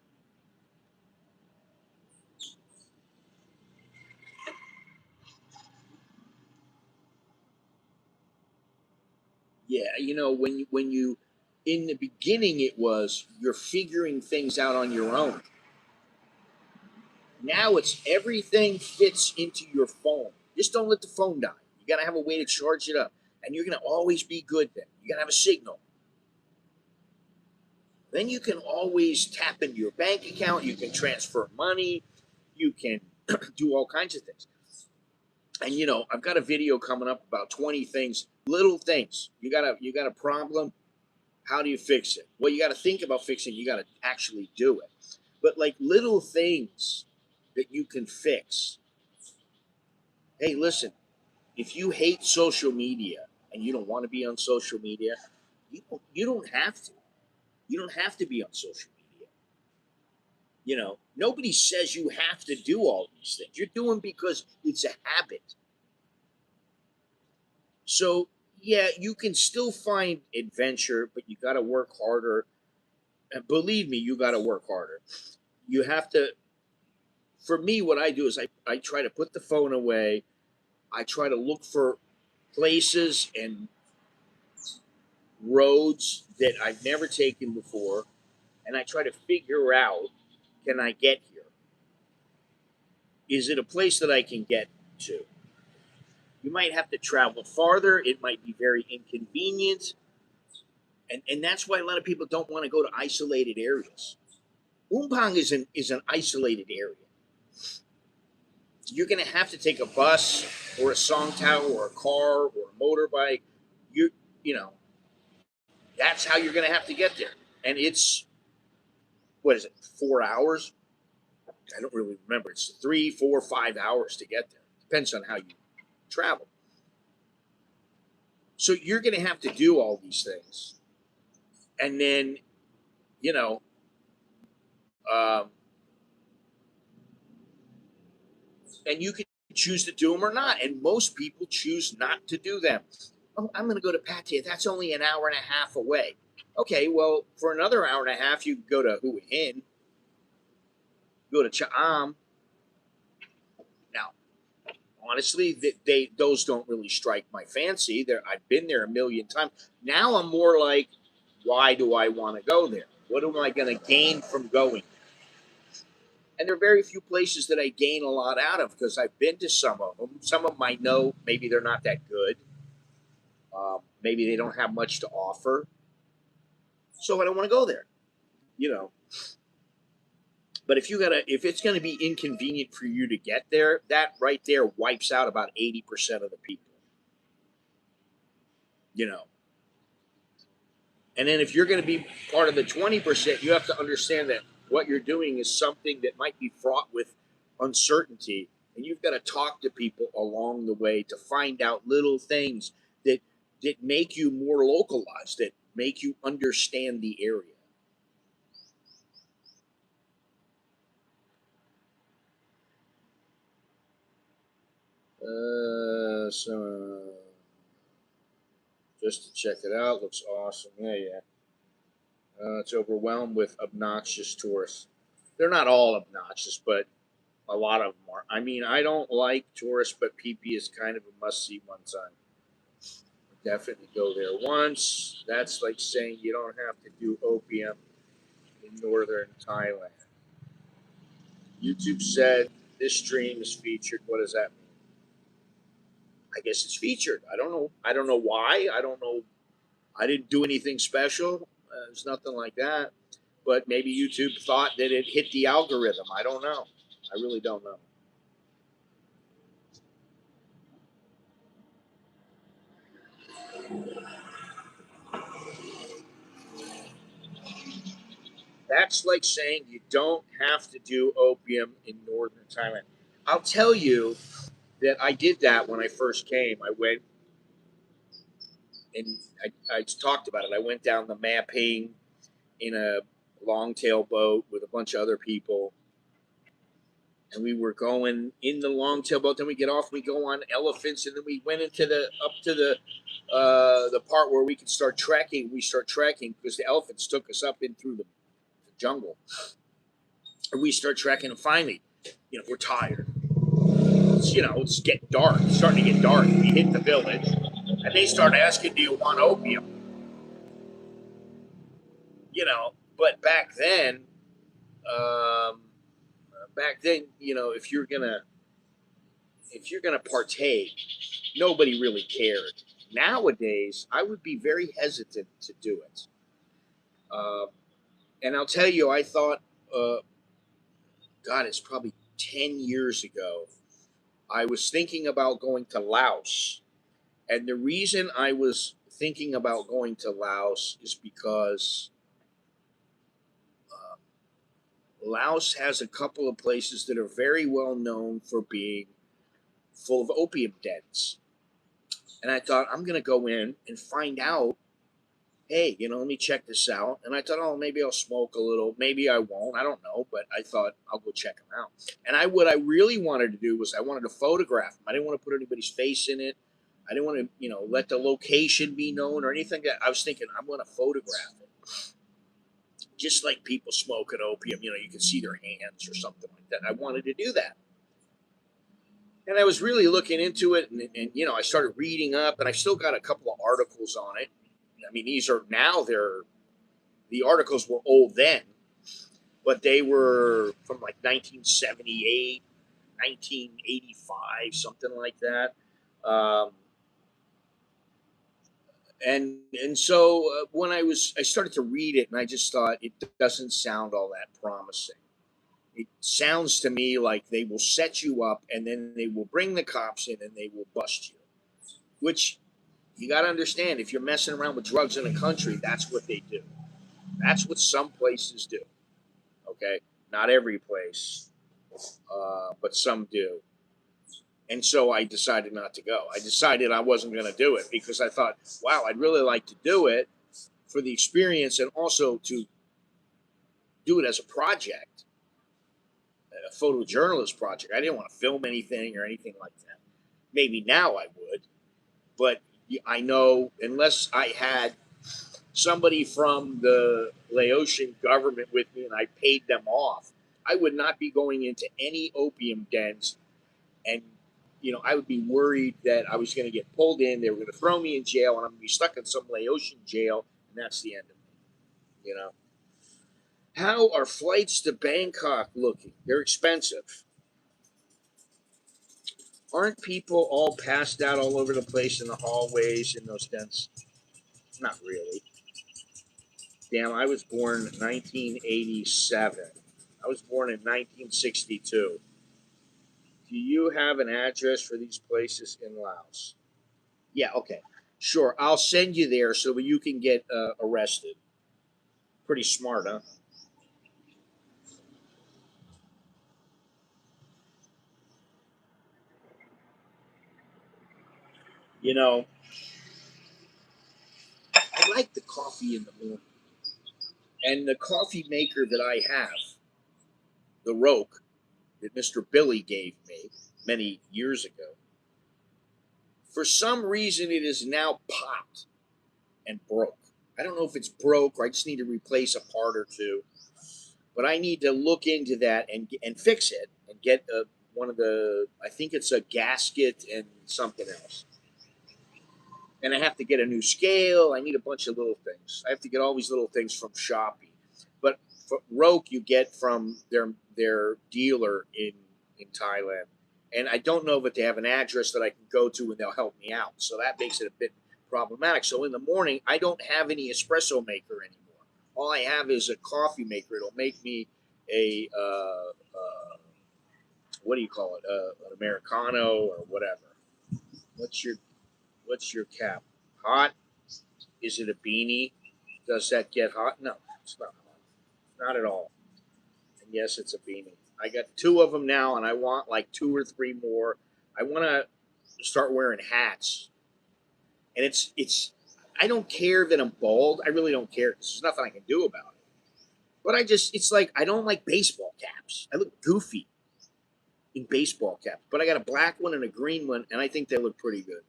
Speaker 1: Yeah, when you in the beginning it was you're figuring things out on your own. Now it's everything fits into your phone. Just don't let the phone die. You got to have a way to charge it up, and you're going to always be good then. You got to have a signal. Then you can always tap into your bank account. You can transfer money. You can do all kinds of things. And I've got a video coming up about 20 things, little things. You got a problem. How do you fix it? Well, you got to think about fixing it. You got to actually do it. But like little things that you can fix. Hey, listen, if you hate social media and you don't want to be on social media, you don't have to. You don't have to be on social media. Nobody says you have to do all these things. You're doing because it's a habit. So, yeah, you can still find adventure, but you got to work harder. And believe me, you got to work harder. You have to. For me, what I do is I try to put the phone away. I try to look for places and roads that I've never taken before, and I try to figure out, can I get here? Is it a place that I can get to? You might have to travel farther. It might be very inconvenient. And that's why a lot of people don't want to go to isolated areas. Umpang is an isolated area. You're going to have to take a bus or a songtao or a car or a motorbike. You know that's how you're going to have to get there. And it's, what is it, 4 hours? I don't really remember. It's 3, 4, 5 hours to get there. Depends on how you travel. So you're going to have to do all these things, and then you know, um, and you can choose to do them or not. And most people choose not to do them. Oh, I'm going to go to Pattaya. That's only an hour and a half away. Okay, well, for another hour and a half, you can go to Hua Hin, go to Cha'am, honestly, those don't really strike my fancy. There, I've been there a million times. Now I'm more like, why do I want to go there? What am I going to gain from going? And there are very few places that I gain a lot out of because I've been to some of them. Some of them I know maybe they're not that good. Maybe they don't have much to offer, so I don't want to go there. You know, but if it's gonna be inconvenient for you to get there, that right there wipes out about 80% of the people. You know, and then if you're gonna be part of the 20%, you have to understand that what you're doing is something that might be fraught with uncertainty, and you've got to talk to people along the way to find out little things that make you more localized, that make you understand the area. So just to check it out, looks awesome. Yeah, yeah. It's overwhelmed with obnoxious tourists. They're not all obnoxious, but a lot of them are. I mean, I don't like tourists, but PP is kind of a must see one time. Definitely go there once. That's like saying you don't have to do opium in northern Thailand. YouTube said this stream is featured. What does that mean? I guess it's featured. I don't know. I don't know why. I don't know. I didn't do anything special. There's nothing like that. But maybe YouTube thought that it hit the algorithm. I don't know. I really don't know. That's like saying you don't have to do opium in northern Thailand. I'll tell you that I did that when I first came. I went and I talked about it. I went down the Mapping in a longtail boat with a bunch of other people, and we were going in the longtail boat. Then we get off, we go on elephants, and then we went into the up to the part where we could start trekking. We start trekking because the elephants took us up in through the jungle, and we start trekking. And finally, we're tired. It's getting dark. It's starting to get dark. We hit the village, and they start asking, "Do you want opium?" But um, back then, if you're gonna partake, nobody really cared. Nowadays, I would be very hesitant to do it. Uh, and I'll tell you, I thought, uh, God, it's probably 10 years ago. I was thinking about going to Laos, and the reason I was thinking about going to Laos is because uh, Laos has a couple of places that are very well known for being full of opium dens. And I thought, I'm going to go in and find out, hey, let me check this out. And I thought, oh, maybe I'll smoke a little. Maybe I won't. I don't know. But I thought, I'll go check them out. And what I really wanted to do was I wanted to photograph them. I didn't want to put anybody's face in it. I didn't want to, let the location be known or anything. I was thinking, I'm going to photograph it. Just like people smoking opium, you can see their hands or something like that. I wanted to do that. And I was really looking into it, and I started reading up, and I still got a couple of articles on it. I mean, these are now the articles were old then, but they were from like 1978, 1985, something like that. Um, and so when I started to read it, and I just thought it doesn't sound all that promising. It sounds to me like they will set you up, and then they will bring the cops in and they will bust you. Which you got to understand, if you're messing around with drugs in a country, that's what they do. That's what some places do. Okay, not every place, but some do. And so I decided not to go. I decided I wasn't going to do it because I thought, wow, I'd really like to do it for the experience and also to do it as a project, a photojournalist project. I didn't want to film anything or anything like that. Maybe now I would, but I know unless I had somebody from the Laotian government with me and I paid them off, I would not be going into any opium dens and I would be worried that I was going to get pulled in. They were going to throw me in jail, and I'm going to be stuck in some Laotian jail, and that's the end of me. How are flights to Bangkok looking? They're expensive. Aren't people all passed out all over the place in the hallways in those tents? Not really. Damn, I was born in 1987. I was born in 1962. Do you have an address for these places in Laos? Yeah, okay. Sure, I'll send you there so you can get arrested. Pretty smart, huh? You know, I like the coffee in the morning. And the coffee maker that I have, the Roke, that Mr. Billy gave me many years ago, for some reason it is now popped and broke. I don't know if it's broke or I just need to replace a part or two, but I need to look into that and fix it and get one of the. I think it's a gasket and something else. And I have to get a new scale. I need a bunch of little things. I have to get all these little things from Shopee. But for Roke, you get from their dealer in Thailand, and I don't know if they have an address that I can go to and they'll help me out. So that makes it a bit problematic. So in the morning, I don't have any espresso maker anymore. All I have is a coffee maker. It'll make me a what do you call it? An americano or whatever. What's your What's your cap? Hot? Is it a beanie? Does that get hot? No, it's not hot. Not at all. And yes, it's a beanie. I got two of them now, and I want like two or three more. I want to start wearing hats, and it's. I don't care that I'm bald. I really don't care because there's nothing I can do about it. But it's like I don't like baseball caps. I look goofy in baseball caps. But I got a black one and a green one, and I think they look pretty good.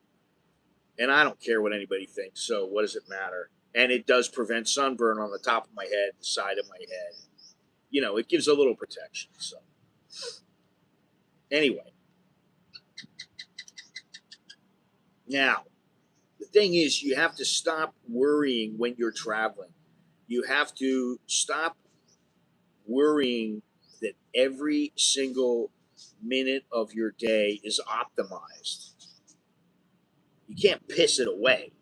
Speaker 1: And I don't care what anybody thinks. So what does it matter? And it does prevent sunburn on the top of my head, the side of my head. It gives a little protection. So anyway, now the thing is, you have to stop worrying when you're traveling. You have to stop worrying that every single minute of your day is optimized. You can't piss it away.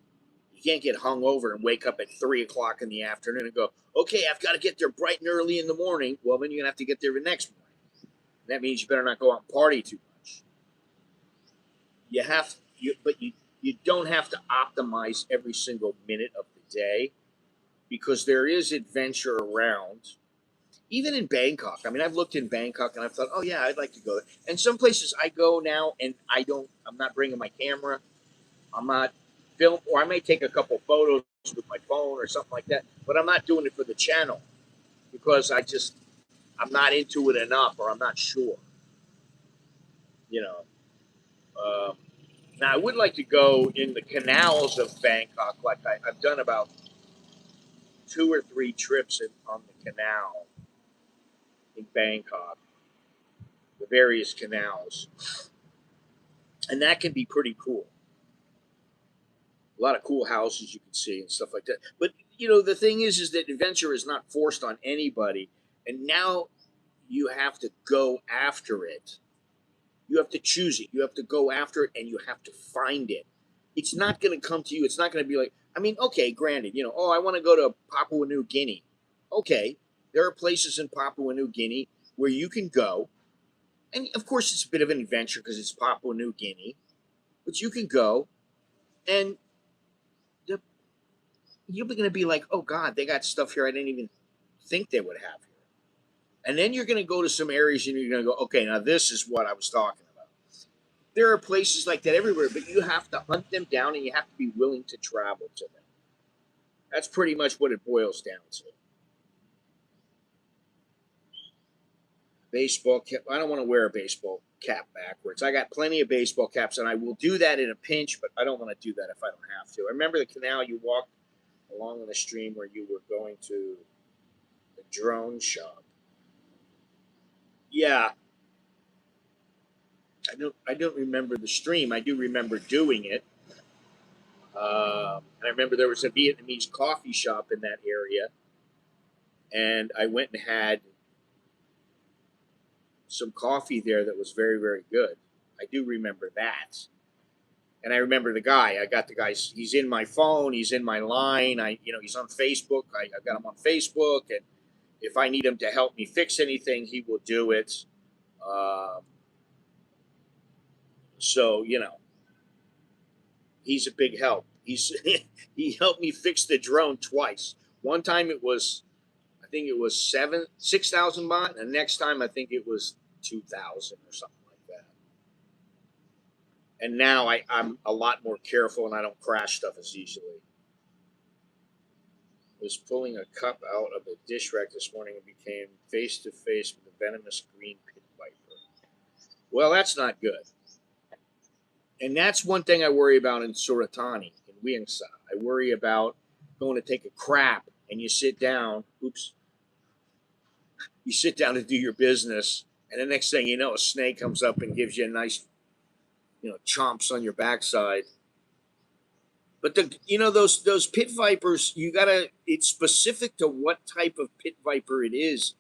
Speaker 1: You can't get hung over and wake up at 3 o'clock in the afternoon and go, okay, I've got to get there bright and early in the morning. Well, then you're going to have to get there the next morning. That means you better not go out and party too much. But you don't have to optimize every single minute of the day because there is adventure around. Even in Bangkok. I mean, I've looked in Bangkok and I've thought, oh yeah, I'd like to go there. And some places I go now and I'm not bringing my camera. I'm not film, or I may take a couple photos with my phone or something like that. But I'm not doing it for the channel because I'm not into it enough, or I'm not sure. You know. Um, Now I would like to go in the canals of Bangkok. Like I've done about two or three trips on the canal in Bangkok, the various canals, and that can be pretty cool. A lot of cool houses you can see and stuff like that. But the thing is that adventure is not forced on anybody, and now you have to go after it. You have to choose it. You have to go after it, and you have to find it. It's not going to come to you. It's not going to be like, I mean, okay, granted, oh, I want to go to Papua New Guinea. Okay, there are places in Papua New Guinea where you can go, and of course, it's a bit of an adventure because it's Papua New Guinea, but you can go, and the you're going to be like, oh God, they got stuff here I didn't even think they would have here. And then you're going to go to some areas and you're going to go, okay, now this is what I was talking about. There are places like that everywhere, but you have to hunt them down and you have to be willing to travel to them. That's pretty much what it boils down to. Baseball cap. I don't want to wear a baseball cap backwards. I got plenty of baseball caps, and I will do that in a pinch, but I don't want to do that if I don't have to. I remember the canal you walked along the stream where you were going to the drone shop. Yeah, I don't remember the stream. I do remember doing it. And I remember there was a Vietnamese coffee shop in that area, and I went and had some coffee there that was very, very good. I do remember that. And I remember the guy. I got the guy. He's in my phone. He's in my line. He's on Facebook. I've got him on Facebook, and if I need him to help me fix anything, he will do it. Um, so he's a big help. He helped me fix the drone twice. One time I think it was 6,000 baht, and the next time I think it was 2,000 or something like that. And now I'm a lot more careful, and I don't crash stuff as easily. Was pulling a cup out of a dish rack this morning and became face to face with a venomous green pit viper. Well, that's not good. And that's one thing I worry about in Suratani, in Wiangsa. I worry about going to take a crap and you sit down, you sit down to do your business, and the next thing you know, a snake comes up and gives you a nice, chomps on your backside. But those pit vipers, it's specific to what type of pit viper it is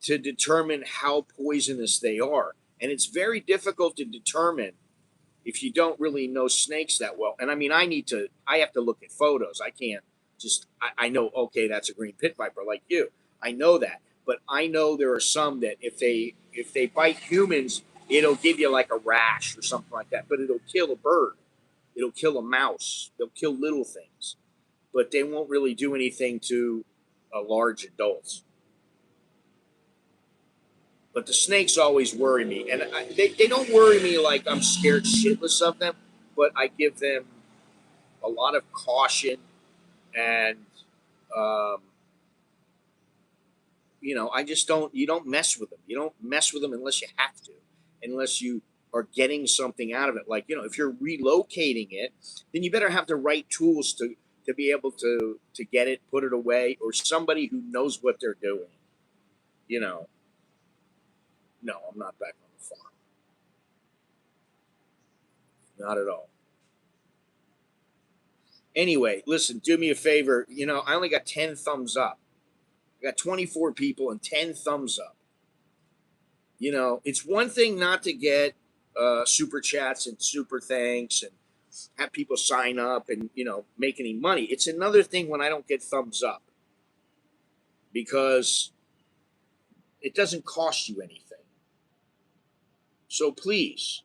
Speaker 1: to determine how poisonous they are. And it's very difficult to determine if you don't really know snakes that well. And I mean, I have to look at photos. I can't I know, okay, that's a green pit viper like you. I know that. But I know there are some that if they bite humans, it'll give you like a rash or something like that. But it'll kill a bird. It'll kill a mouse. They'll kill little things. But they won't really do anything to large adults. But the snakes always worry me. And they don't worry me like I'm scared shitless of them, but I give them a lot of caution. And, um, I just you don't mess with them. You don't mess with them unless you have to, unless you are getting something out of it. Like, if you're relocating it, then you better have the right tools to be able to get it, put it away, or somebody who knows what they're doing. No, I'm not back on the farm. Not at all. Anyway, listen, do me a favor. I only got 10 thumbs up. I got 24 people and 10 thumbs up. It's one thing not to get super chats and super thanks and have people sign up and make any money. It's another thing when I don't get thumbs up because it doesn't cost you anything. So please,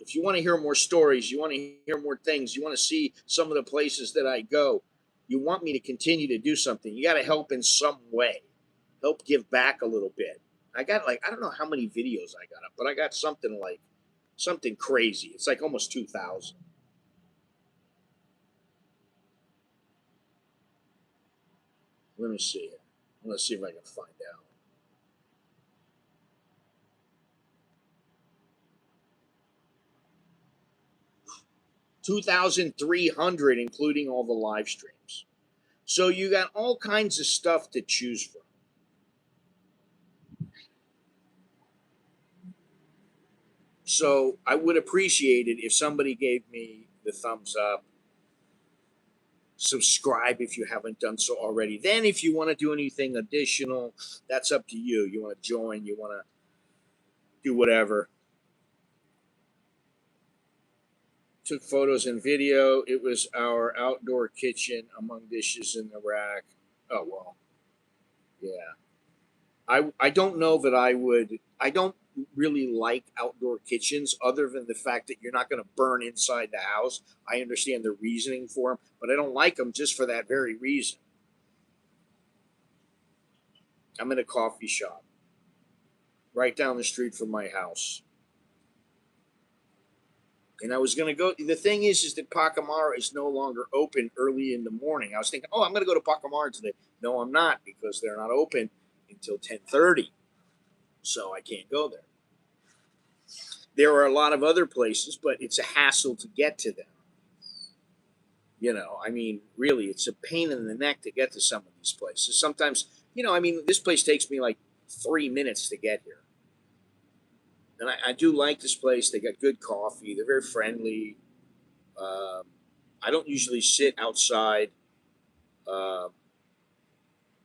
Speaker 1: if you want to hear more stories, you want to hear more things, you want to see some of the places that I go, you want me to continue to do something, you got to help in some way. Help give back a little bit. I got I don't know how many videos I got up, but I got something crazy. It's like almost 2,000. Let me see. Let's see if I can find out. 2,300, including all the live streams. So you got all kinds of stuff to choose from. So I would appreciate it if somebody gave me the thumbs up. Subscribe if you haven't done so already. Then if you want to do anything additional, that's up to you. You want to join, you want to do whatever. Took photos and video. It was our outdoor kitchen among dishes in the rack. Oh, well. Yeah. I don't know that I don't really like outdoor kitchens other than the fact that you're not going to burn inside the house. I understand the reasoning for them, but I don't like them just for that very reason. I'm in a coffee shop right down the street from my house. And I was going to go. The thing is that Pacamara is no longer open early in the morning. I was thinking, oh, I'm going to go to Pacamara today. No, I'm not, because they're not open until 10:30. So I can't go there. There are a lot of other places, but it's a hassle to get to them. I mean, really, it's a pain in the neck to get to some of these places. Sometimes, this place takes me like 3 minutes to get here. And I do like this place. They got good coffee. They're very friendly. Um, I don't usually sit outside. Um,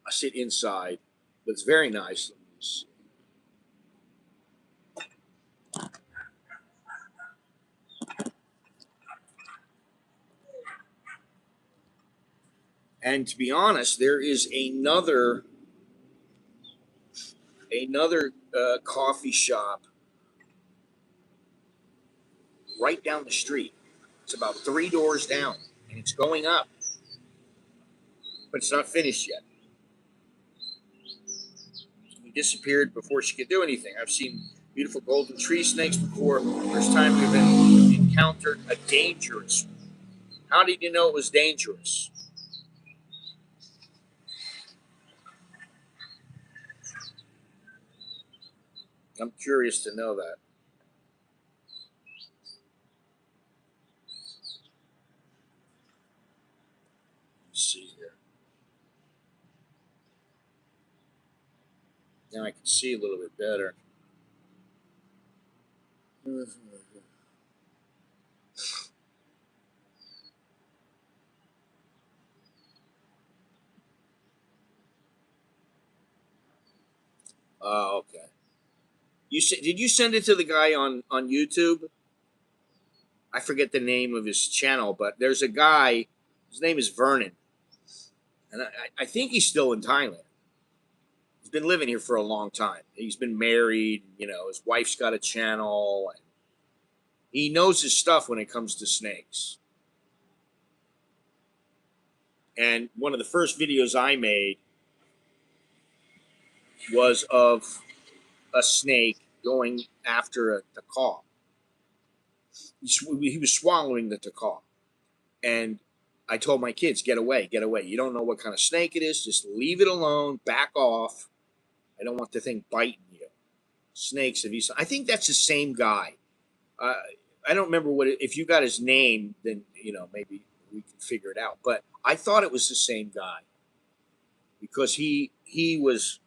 Speaker 1: I sit inside, but it's very nice. And to be honest, there is another coffee shop right down the street. It's about three doors down, and it's going up, but it's not finished yet. He disappeared before she could do anything. I've seen beautiful golden tree snakes before. First time we've encountered a dangerous one. How did you know it was dangerous? I'm curious to know that. Let's see here. Now I can see a little bit better. Oh, okay. Did you send it to the guy on YouTube? I forget the name of his channel, but there's a guy. His name is Vernon, and I think he's still in Thailand. He's been living here for a long time. He's been married. His wife's got a channel. And he knows his stuff when it comes to snakes. And one of the first videos I made was of a snake going after a tacaw. He was swallowing the tacaw. And I told my kids, get away, get away. You don't know what kind of snake it is. Just leave it alone, back off. I don't want the thing biting you. Snakes, I think that's the same guy. Uh, I don't remember if you got his name, then, maybe we can figure it out. But I thought it was the same guy because he was,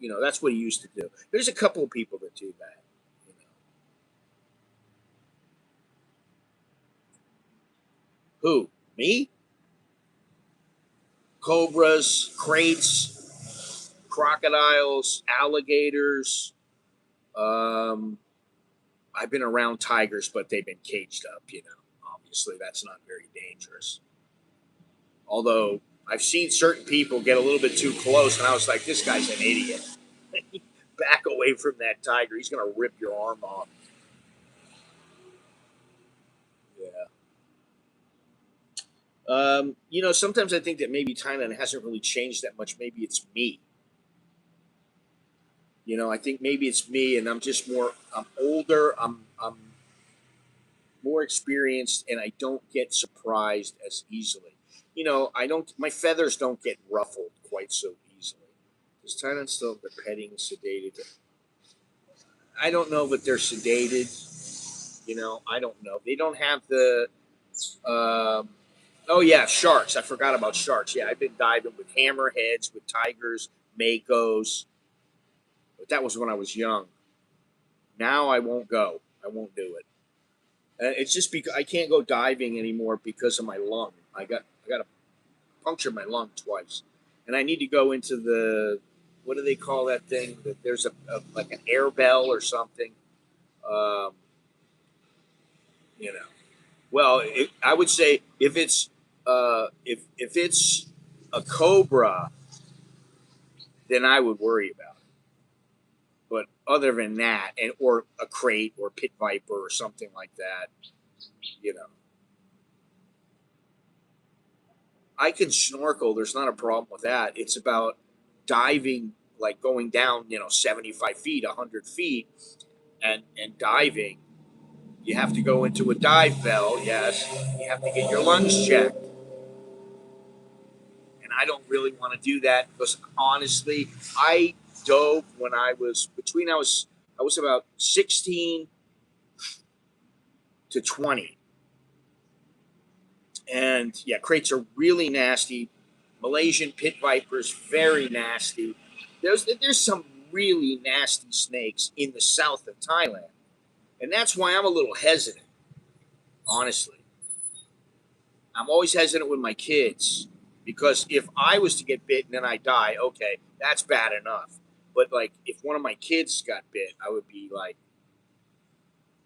Speaker 1: that's what he used to do. There's a couple of people that do that. You know. Who? Me? Cobras, crates, crocodiles, alligators. Um, I've been around tigers, but they've been caged up. Obviously that's not very dangerous. Although I've seen certain people get a little bit too close, and I was like, this guy's an idiot. Back away from that tiger. He's going to rip your arm off. Yeah. Sometimes I think that maybe Thailand hasn't really changed that much. Maybe it's me. I think maybe it's me, and I'm older. I'm more experienced, and I don't get surprised as easily. My feathers don't get ruffled quite so easily. Is Thailand still the petting sedated? I don't know, but they're sedated. I don't know. They don't have the. Um, oh yeah, sharks. I forgot about sharks. Yeah, I've been diving with hammerheads, with tigers, makos, but that was when I was young. Now I won't go. I won't do it. It's just because I can't go diving anymore because of my lung. I got to puncture my lung twice, and I need to go into the what do they call that thing? That there's a like an air bell or something. Um, you know. Well, I would say if it's a cobra, then I would worry about it. But other than that, or a crate or pit viper or something like that, you know, I can snorkel. There's not a problem with that. It's about diving, like going down, 75 feet, 100 feet, and diving. You have to go into a dive bell. Yes, you have to get your lungs checked. And I don't really want to do that because honestly, I dove when I was about 16 to 20, and yeah, crates are really nasty. Malaysian pit vipers, very nasty. There's some really nasty snakes in the south of Thailand. And that's why I'm a little hesitant, honestly. I'm always hesitant with my kids because if I was to get bit and then I die, okay, that's bad enough. But like if one of my kids got bit, I would be like,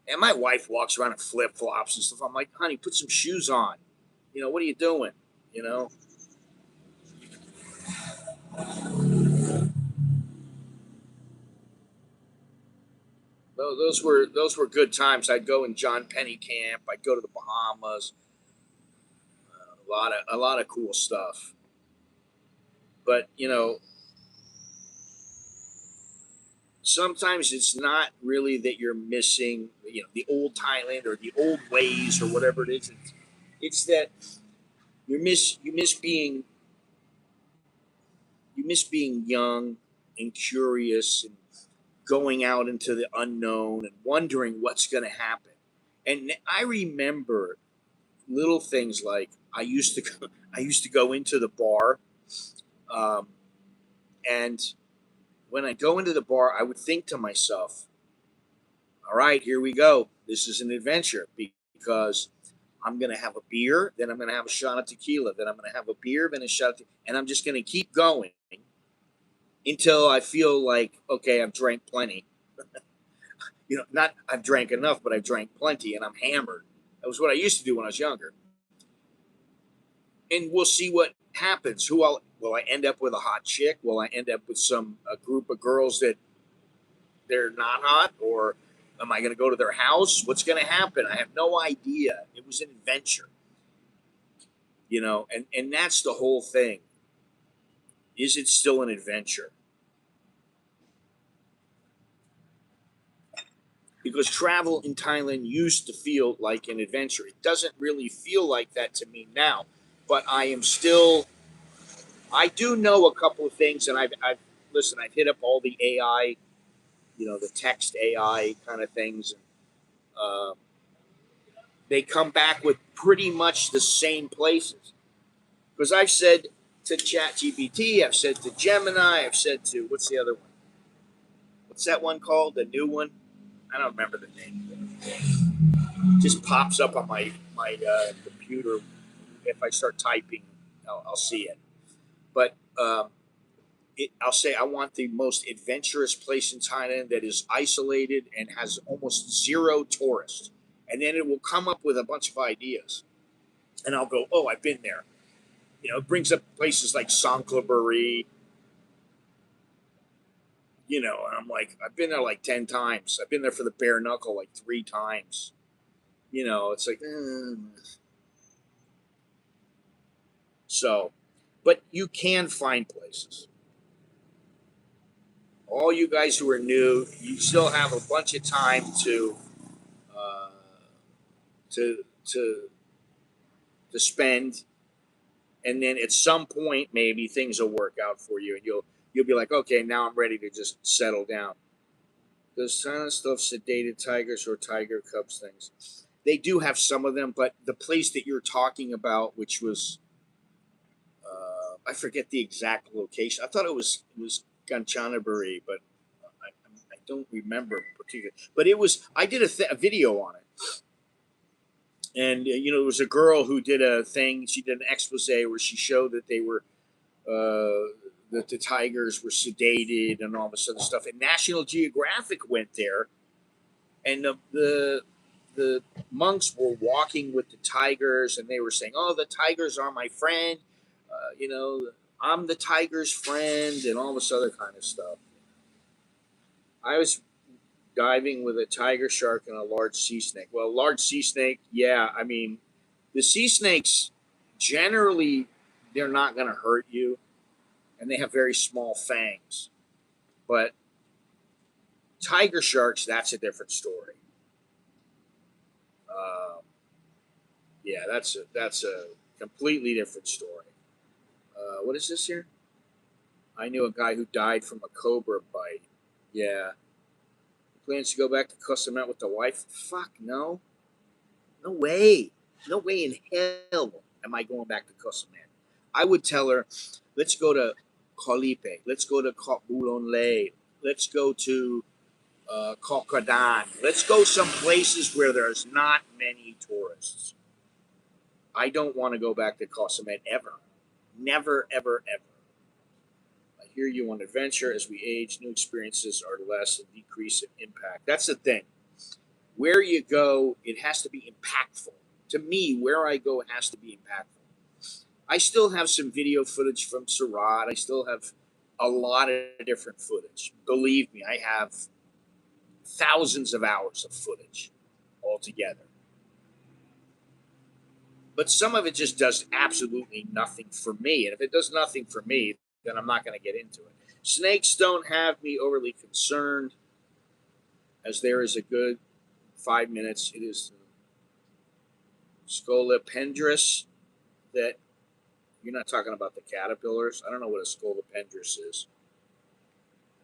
Speaker 1: and my wife walks around in flip flops and stuff. I'm like, honey, put some shoes on. What are you doing? You know, those were good times. I'd go in John Penny camp. I'd go to the Bahamas. A lot of cool stuff. But sometimes it's not really that you're missing, the old Thailand or the old ways or whatever it is. It's that you miss being young and curious and going out into the unknown and wondering what's going to happen. And I remember little things like I used to go into the bar, um, and when I go into the bar, I would think to myself, "All right, here we go. This is an adventure because I'm going to have a beer, then I'm going to have a shot of tequila, then I'm going to have a beer, then a shot of and I'm just going to keep going until I feel like okay, I've drank plenty. Not I've drank enough, but I've drank plenty, and I'm hammered. That was what I used to do when I was younger. And we'll see what happens. Will I end up with a hot chick? Will I end up with a group of girls that they're not hot, or am I going to go to their house? What's going to happen? I have no idea. It was an adventure, and that's the whole thing. Is it still an adventure? Because travel in Thailand used to feel like an adventure. It doesn't really feel like that to me now, but I do know a couple of things, and I've listen. I've hit up all the AI, the text AI kind of things. Uh, they come back with pretty much the same places. Because I've said to ChatGPT, I've said to Gemini, I've said to what's the other one? What's that one called? The new one? I don't remember the name. It just pops up on my computer if I start typing. I'll see it. But I'll say I want the most adventurous place in Thailand that is isolated and has almost zero tourists. And then it will come up with a bunch of ideas. And I'll go, oh, I've been there. It brings up places like Songkla, and I'm like, I've been there like 10 times. I've been there for the bare knuckle like 3 times. It's like, so, but you can find places. All you guys who are new, you still have a bunch of time uh, to to to spend, and then at some point maybe things will work out for you, and you'll be like, okay, now I'm ready to just settle down. Those silent stuff, sedated tigers or tiger cubs things, they do have some of them, but the place that you're talking about, which was I forget the exact location. I thought it was Kanchanaburi, but I don't remember particularly. But it was. I did a video on it, and there was a girl who did a thing. She did an expose where she showed that they were that the tigers were sedated and all this other stuff. And National Geographic went there, and the monks were walking with the tigers, and they were saying, "Oh, the tigers are my friend. I'm the tiger's friend," and all this other kind of stuff. I was diving with a tiger shark and a large sea snake. Well, large sea snake, yeah. I mean, the sea snakes generally they're not going to hurt you, and they have very small fangs. But tiger sharks, that's a different story. Um, yeah, that's a completely different story. What is this here? I knew a guy who died from a cobra bite. Yeah, plans to go back to Custom with the wife? Fuck no, no way, no way in hell am I going back to Custom. I would tell her, let's go to Kolipe, let's go to Bulonle, Let's go to Kokodan. Let's go some places where there's not many tourists. I don't want to go back to Koh Samet ever. Never, ever, ever. I hear you on adventure. As we age, new experiences are less and decrease in impact. That's the thing. Where you go, it has to be impactful. To me, where I go has to be impactful. I still have some video footage from Surat. I still have a lot of different footage. Believe me, I have thousands of hours of footage altogether. But some of it just does absolutely nothing for me. And if it does nothing for me, then I'm not going to get into it. Snakes don't have me overly concerned, as there is a good 5 minutes. It is Scolopendrus that you're not talking about the caterpillars. I don't know what a Scolopendrus is.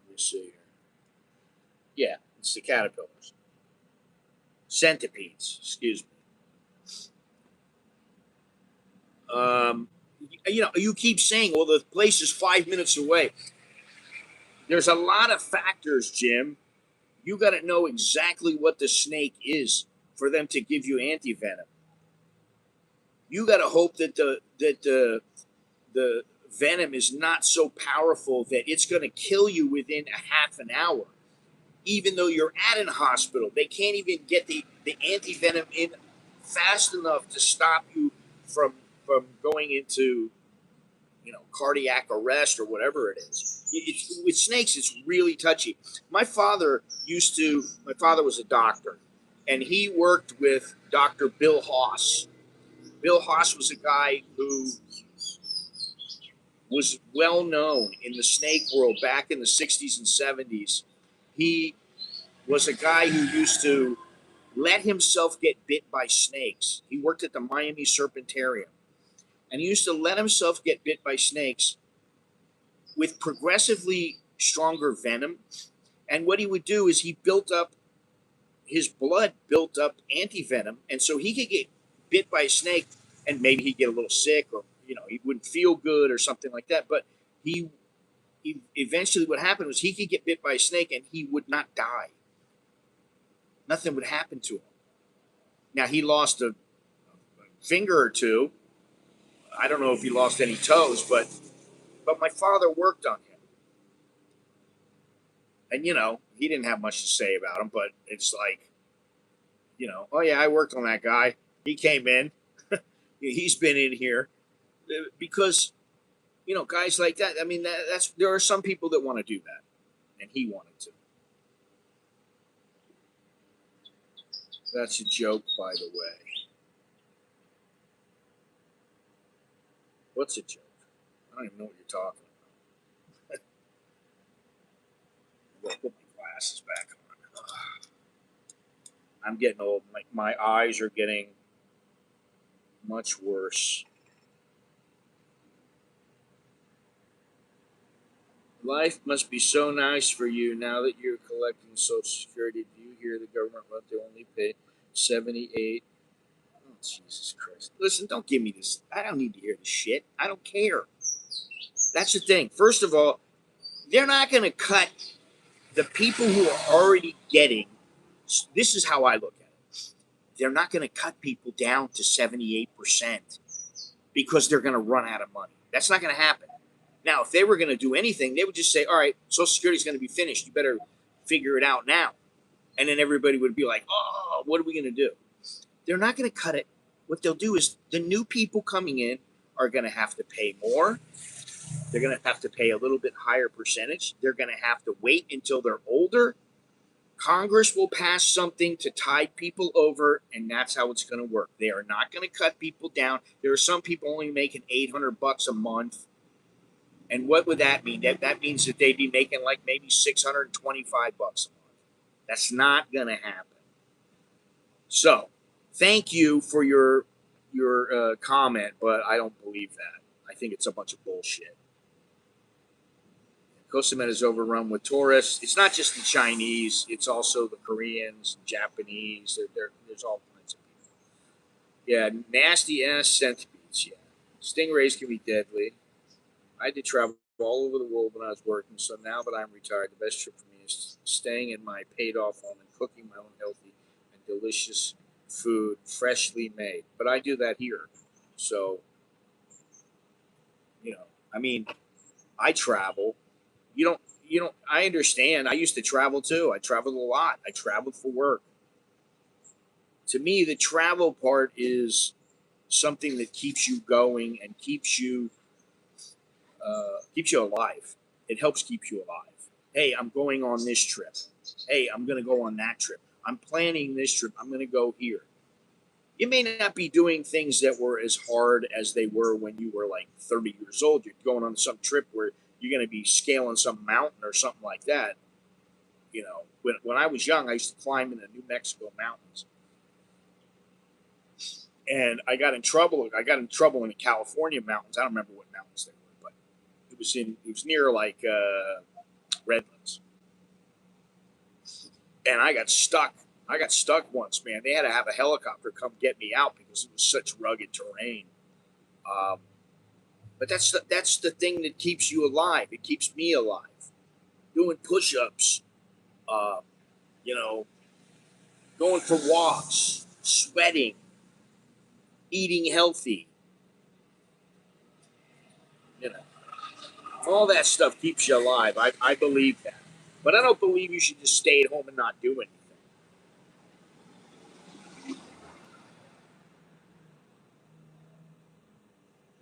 Speaker 1: Let me see here. Yeah, it's the caterpillars. Centipedes, excuse me. You keep saying, well, the place is 5 minutes away. There's a lot of factors, Jim. You got to know exactly what the snake is for them to give you antivenom. You got to hope that the venom is not so powerful that it's going to kill you within a half an hour. Even though you're at a hospital, they can't even get the antivenom in fast enough to stop you from going into cardiac arrest or whatever it is. With snakes, it's really touchy. My father was a doctor, and he worked with Dr. Bill Haas. Bill Haas was a guy who was well known in the snake world back in the 60s and 70s. He was a guy who used to let himself get bit by snakes. He worked at the Miami Serpentarium, and he used to let himself get bit by snakes with progressively stronger venom. And what he would do is his blood built up antivenom, and so he could get bit by a snake and maybe he'd get a little sick, or he wouldn't feel good or something like that. But he eventually, what happened was, he could get bit by a snake and he would not die. Nothing would happen to him. Now, he lost a finger or two. I don't know if he lost any toes, but my father worked on him. And, he didn't have much to say about him, but it's like, oh yeah, I worked on that guy. He came in. He's been in here. Because, guys like that, I mean, there are some people that want to do that. And he wanted to. That's a joke, by the way. What's a joke? I don't even know what you're talking about. I'm going to put my glasses back on. I'm getting old. My eyes are getting much worse. Life must be so nice for you now that you're collecting Social Security. Do you hear the government let they only pay 78? Oh, Jesus Christ. Listen, don't give me this. I don't need to hear this shit. I don't care. That's the thing. First of all, they're not going to cut the people who are already getting. This is how I look at it. They're not going to cut people down to 78% because they're going to run out of money. That's not going to happen. Now, if they were going to do anything, they would just say, all right, Social Security is going to be finished. You better figure it out now. And then everybody would be like, oh, what are we going to do? They're not going to cut it. What they'll do is, the new people coming in are going to have to pay more. They're going to have to pay a little bit higher percentage. They're going to have to wait until they're older. Congress will pass something to tide people over, and that's how it's going to work. They are not going to cut people down. There are some people only making $800 a month. And what would that mean? That means that they'd be making like maybe $625 a month. That's not going to happen. So, thank you for your comment, but I don't believe that. I think it's a bunch of bullshit. Koh Samet is overrun with tourists. It's not just the Chinese; it's also the Koreans, Japanese. There's all kinds of people. Yeah, nasty ass centipedes. Yeah, stingrays can be deadly. I did travel all over the world when I was working, so now that I'm retired, the best trip for me staying in my paid off home and cooking my own healthy and delicious food, freshly made. But I do that here. So, you know, I mean, I travel. I understand. I used to travel too. I traveled a lot. I traveled for work. To me, the travel part is something that keeps you going and keeps you alive. It helps keep you alive. Hey, I'm going on this trip. Hey, I'm going to go on that trip. I'm planning this trip. I'm going to go here. You may not be doing things that were as hard as they were when you were like 30 years old. You're going on some trip where you're going to be scaling some mountain or something like that. You know, when I was young, I used to climb in the New Mexico mountains, and I got in trouble. I got in trouble in the California mountains. I don't remember what mountains they were, but it was near like Redlands, and I got stuck. I got stuck once, man. They had to have a helicopter come get me out because it was such rugged terrain. Um, but that's the thing that keeps you alive. It keeps me alive. Doing push-ups, uh, you know, going for walks, sweating, eating healthy. You know, all that stuff keeps you alive. I believe that, but I don't believe you should just stay at home and not do anything.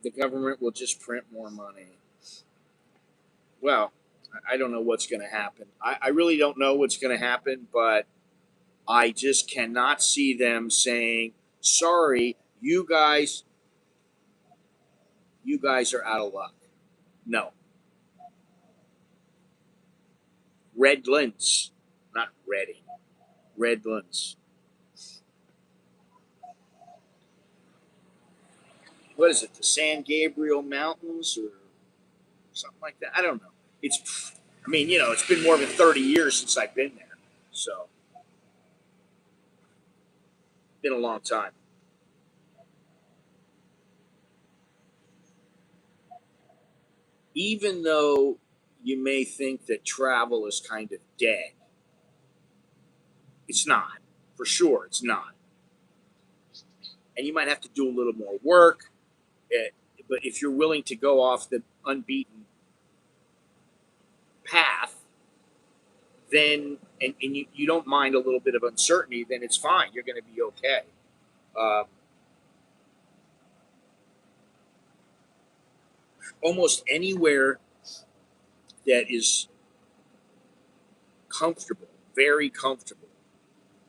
Speaker 1: The government will just print more money. Well, I don't know what's going to happen. I really don't know what's going to happen, but I just cannot see them saying, "Sorry, you guys are out of luck." No, Redlands, not Reading. Redlands. What is it? The San Gabriel Mountains or something like that? I don't know. It's, I mean, it's been more than 30 years since I've been there, so it's been a long time. Even though you may think that travel is kind of dead, it's not. For sure, it's not. And you might have to do a little more work. eh, But if you're willing to go off the unbeaten path, then and you don't mind a little bit of uncertainty, then it's fine. You're going to be okay. Um, Almost anywhere that is comfortable, very comfortable,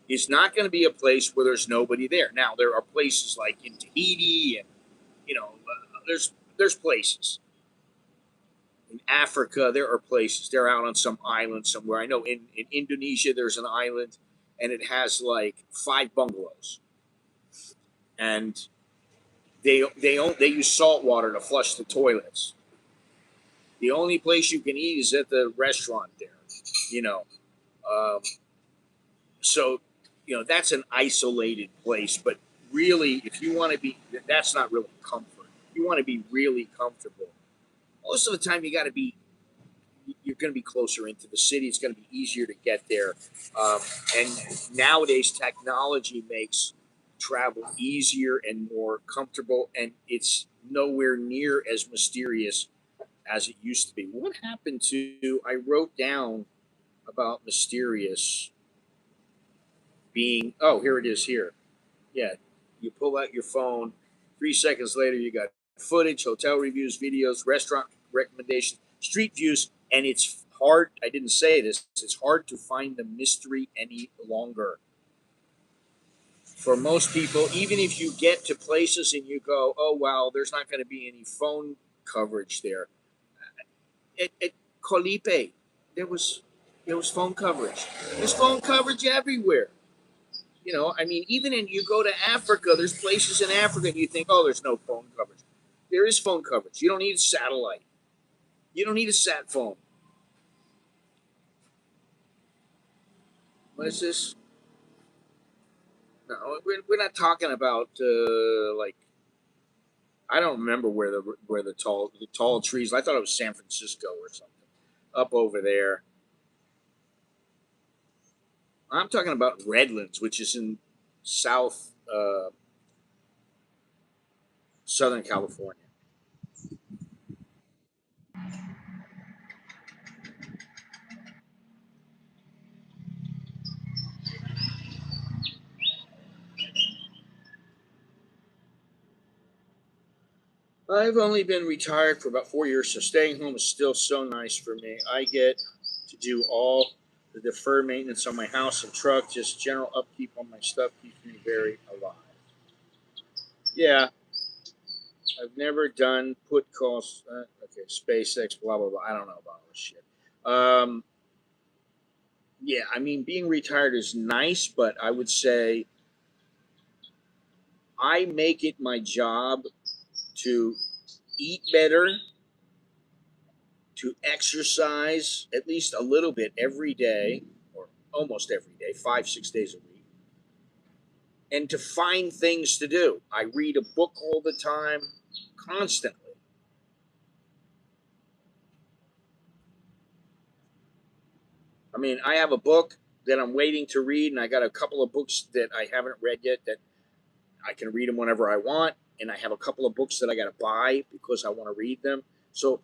Speaker 1: is not going to be a place where there's nobody there. Now there are places like in Tahiti, and there's places in Africa. There are places. They're out on some island somewhere. I know in Indonesia there's an island, and it has like 5 bungalows, and they use salt water to flush the toilets. The only place you can eat is at the restaurant there. You know, um, so that's an isolated place. But really, if you want to be, that's not really comfort. If you want to be really comfortable, most of the time you're going to be closer into the city. It's going to be easier to get there. Um, and nowadays, technology makes travel easier and more comfortable, and it's nowhere near as mysterious as it used to be. What happened to? I wrote down about mysterious being. Oh, here it is. Here, yeah. You pull out your phone. 3 seconds later, you got footage, hotel reviews, videos, restaurant recommendations, street views, and it's hard. I didn't say this. It's hard to find the mystery any longer. For most people, even if you get to places and you go, "Oh wow, there's not going to be any phone coverage there." At Colipe, there was there was phone coverage. There's phone coverage everywhere. I mean, even in you go to Africa, there's places in Africa and you think, oh, there's no phone coverage. There is phone coverage. You don't need a satellite. You don't need a sat phone. What is this? No, we're not talking about like I don't remember where the tall trees. I thought it was San Francisco or something up over there. I'm talking about Redlands, which is in South Southern California. I've only been retired for about 4 years, so staying home is still so nice for me. I get to do all the deferred maintenance on my house and truck, just general upkeep on my stuff keeps me very alive. Yeah, I've never done put costs. Okay, SpaceX, blah blah blah. I don't know about all this shit. Um, yeah, I mean, being retired is nice, but I would say I make it my job to eat better, to exercise at least a little bit every day, or almost every day, 5, 6 days a week, and to find things to do. I read a book all the time, constantly. I mean, I have a book that I'm waiting to read, and I got a couple of books that I haven't read yet that I can read them whenever I want, and I have a couple of books that I got to buy because I want to read them. So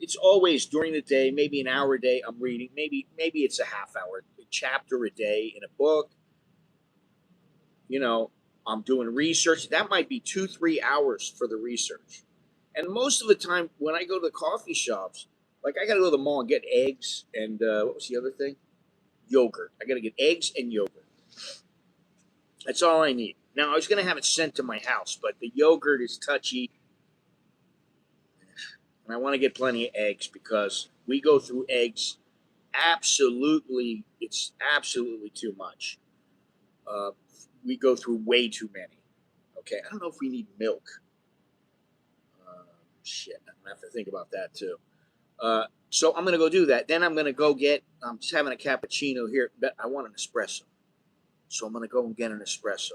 Speaker 1: it's always during the day, maybe an hour a day. I'm reading. Maybe it's a half hour, a chapter a day in a book. You know, I'm doing research. That might be 2, 3 hours for the research. And most of the time, when I go to the coffee shops, like I got to go to the mall and get eggs and what was the other thing? Yogurt. I got to get eggs and yogurt. That's all I need. Now I was gonna have it sent to my house, but the yogurt is touchy, and I want to get plenty of eggs because we go through eggs. Absolutely, it's absolutely too much. Uh, we go through way too many. Okay, I don't know if we need milk. Uh, shit, I'm gonna have to think about that too. So I'm gonna go do that. Then I'm gonna go get. I'm just having a cappuccino here, but I want an espresso. So I'm gonna go and get an espresso.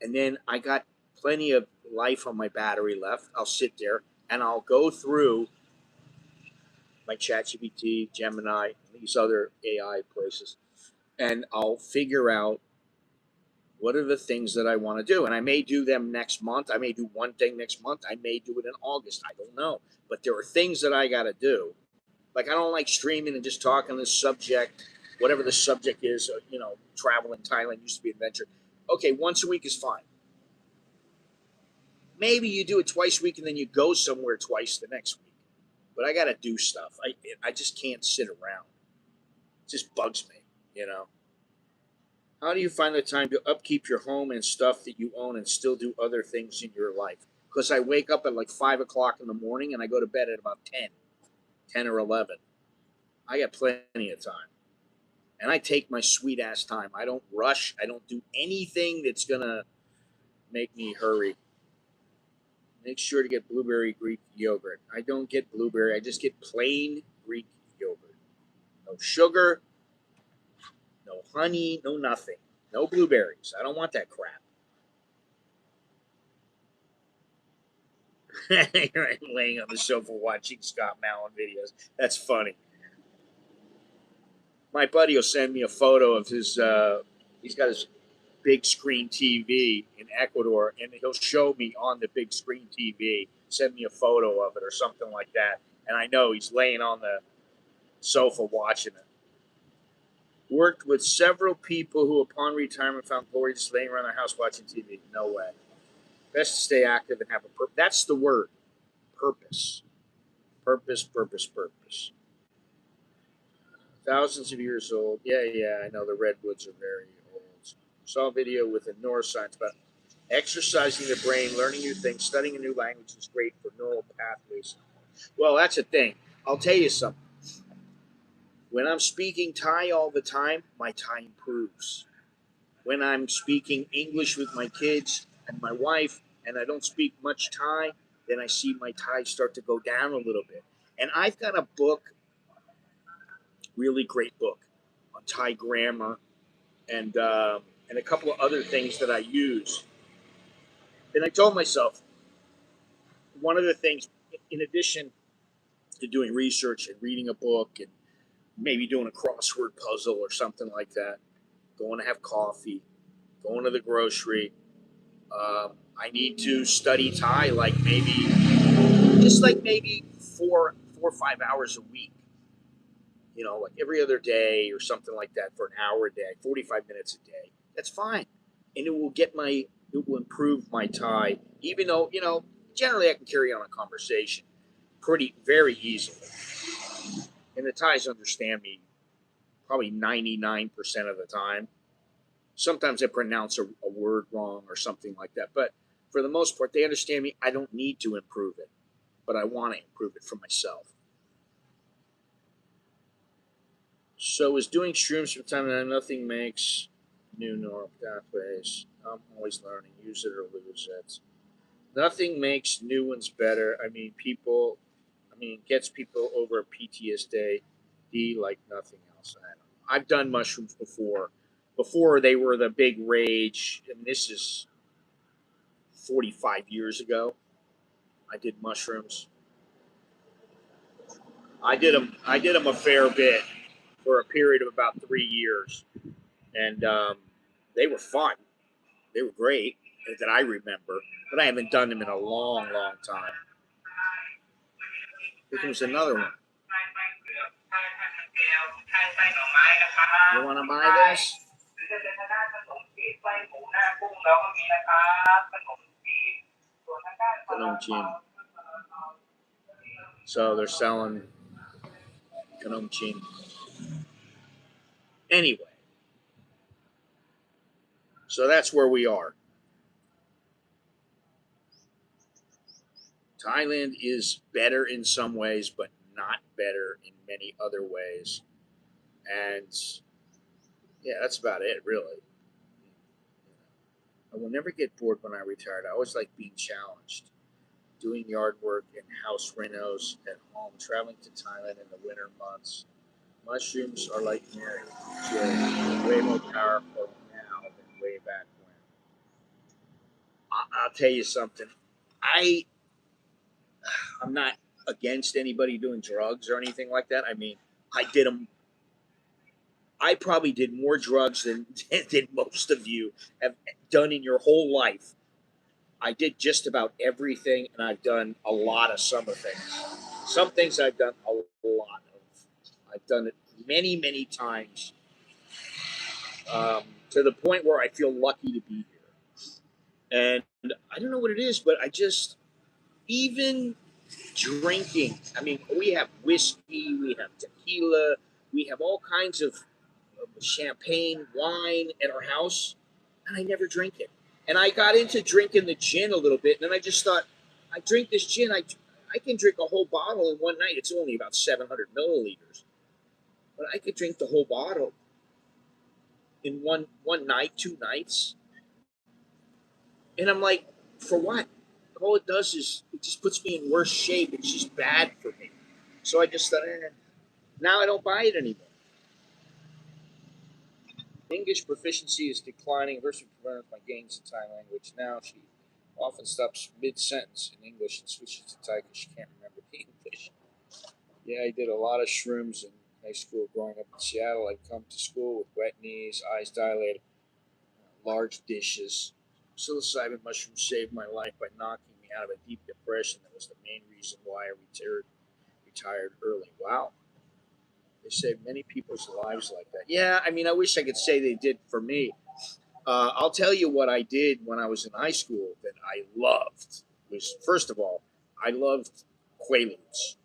Speaker 1: And then I got plenty of life on my battery left. I'll sit there and I'll go through my ChatGPT, Gemini, these other AI places, and I'll figure out what are the things that I want to do. And I may do them next month. I may do one thing next month. I may do it in August. I don't know. But there are things that I got to do. Like I don't like streaming and just talking this subject, whatever the subject is. Travel in Thailand used to be an adventure. Okay, once a week is fine. Maybe you do it twice a week and then you go somewhere twice the next week. But I got to do stuff. I just can't sit around. It just bugs me, you know. How do you find the time to upkeep your home and stuff that you own and still do other things in your life? Because I wake up at like 5 o'clock in the morning and I go to bed at about 10 or 11. I got plenty of time. And I take my sweet ass time. I don't rush. I don't do anything that's going to make me hurry. Make sure to get blueberry Greek yogurt. I don't get blueberry. I just get plain Greek yogurt. No sugar, no honey, no nothing. No blueberries. I don't want that crap. I'm laying on the sofa watching Scott Mallon videos. That's funny. My buddy will send me a photo of his. He's got his big screen TV in Ecuador, and he'll show me on the big screen TV. Send me a photo of it or something like that, and I know he's laying on the sofa watching it. Worked with several people who, upon retirement, found glory just laying around their house watching TV. No way. Best to stay active and have a purpose. That's the word. Purpose. Purpose, purpose, purpose. Thousands of years old. Yeah, yeah, I know the redwoods are very old. Saw a video with a neuroscience about exercising the brain, learning new things, studying a new language is great for neural pathways. Well, that's a thing. I'll tell you something. When I'm speaking Thai all the time, my Thai improves. When I'm speaking English with my kids and my wife, and I don't speak much Thai, then I see my Thai start to go down a little bit. And I've got a book, really great book, on Thai grammar and a couple of other things that I use. And I told myself one of the things, in addition to doing research and reading a book and maybe doing a crossword puzzle or something like that, going to have coffee, going to the grocery. I need to study Thai like maybe 4 or 5 hours a week. Like every other day or something like that for an hour a day, 45 minutes a day. That's fine. And it will improve my Thai, even though, generally I can carry on a conversation very easily. And the Thais understand me probably 99% of the time. Sometimes I pronounce a word wrong or something like that. But for the most part, they understand me. I don't need to improve it, but I want to improve it for myself. So is doing shrooms from time to time, nothing makes new neural pathways. I'm always learning. Use it or lose it. Nothing makes new ones better. It gets people over PTSD like nothing else. I don't know. I've done mushrooms before. Before they were the big rage, and this is 45 years ago. I did mushrooms. I did them a fair bit for a period of about 3 years, and they were fun. They were great that I remember, but I haven't done them in a long, long time. Here comes another one. You want to buy this? Kanong chin. So they're selling Kanong chin. Anyway, so that's where we are. Thailand is better in some ways, but not better in many other ways. And yeah, that's about it, really. I will never get bored when I retired. I always like being challenged, doing yard work and house renos at home, traveling to Thailand in the winter months. Mushrooms are like Mary, way more powerful now than way back when. I'll tell you something. I I'm not against anybody doing drugs or anything like that. I mean, I did them. I probably did more drugs than than most of you have done in your whole life. I did just about everything, and I've done a lot of some of things. Some things I've done a lot of. I've done it many, many times, to the point where I feel lucky to be here. And I don't know what it is, but I just even drinking. I mean, we have whiskey, we have tequila, we have all kinds of champagne, wine at our house, and I never drink it. And I got into drinking the gin a little bit, and then I just thought, I drink this gin, I can drink a whole bottle in one night. It's only about 700 milliliters, but I could drink the whole bottle in one night, 2 nights, and I'm like, for what? All it does is it just puts me in worse shape. It's just bad for me. So I just thought, now I don't buy it anymore. English proficiency is declining versus prevents my gains in Thai language. Now she often stops mid-sentence in English and switches to Thai because she can't remember the English. Yeah, I did a lot of shrooms in high school growing up in Seattle. I'd come to school with wet knees, eyes dilated, large dishes. Psilocybin mushrooms saved my life by knocking me out of a deep depression that was the main reason why I retired early. Wow. They saved many people's lives like that. Yeah, I mean, I wish I could say they did for me. I'll tell you what I did when I was in high school that I loved. Was first of all, I loved Quaaludes.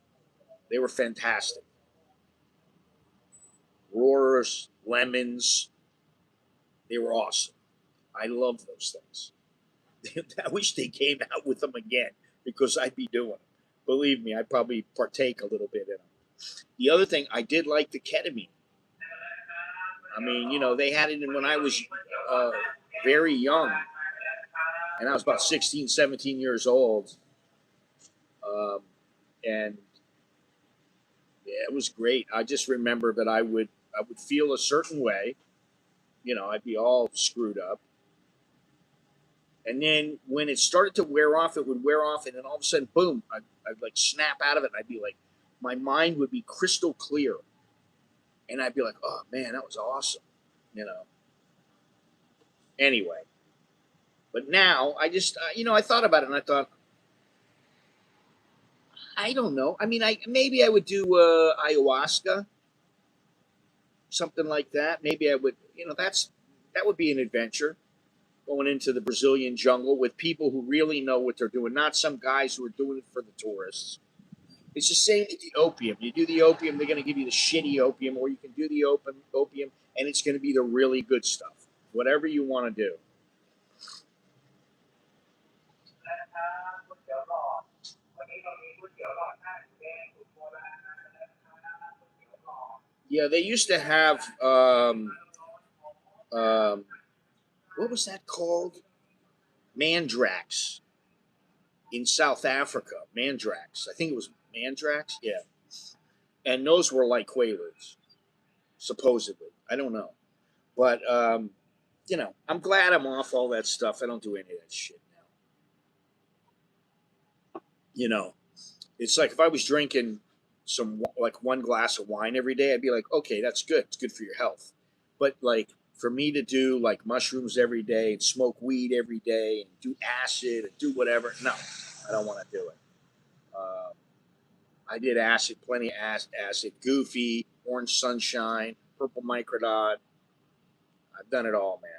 Speaker 1: They were fantastic. Roars, lemons, they were awesome. I love those things. I wish they came out with them again because I'd be doing them. Believe me, I'd probably partake a little bit in them. The other thing, I did like the ketamine. I mean, they had it in when I was uh, very young, and I was about 16, 17 years old. Um, and yeah, it was great. I just remember that I would feel a certain way. I'd be all screwed up. And then when it started to wear off, it would wear off, and then all of a sudden, boom! I'd like snap out of it, and I'd be like, my mind would be crystal clear, and I'd be like, oh man, that was awesome, you know. Anyway, but now I just, I thought about it and I thought, I don't know. I mean, maybe I would do ayahuasca, something like that. Maybe I would, that would be an adventure going into the Brazilian jungle with people who really know what they're doing, not some guys who are doing it for the tourists. It's the same with the opium. You do the opium, they're going to give you the shitty opium, or you can do the opium, and it's going to be the really good stuff. Whatever you want to do. Yeah, they used to have um, what was that called? Mandrax in South Africa. Mandrax. I think it was Mandrax. Yeah, and those were like Quaaludes, supposedly. I don't know, but I'm glad I'm off all that stuff. I don't do any of that shit now. You know, it's like if I was drinking like one glass of wine every day, I'd be like, okay, that's good. It's good for your health. But like for me to do like mushrooms every day and smoke weed every day and do acid and do whatever, no, I don't want to do it. Um, I did acid, plenty of acid, goofy, orange sunshine, purple microdot. I've done it all, man.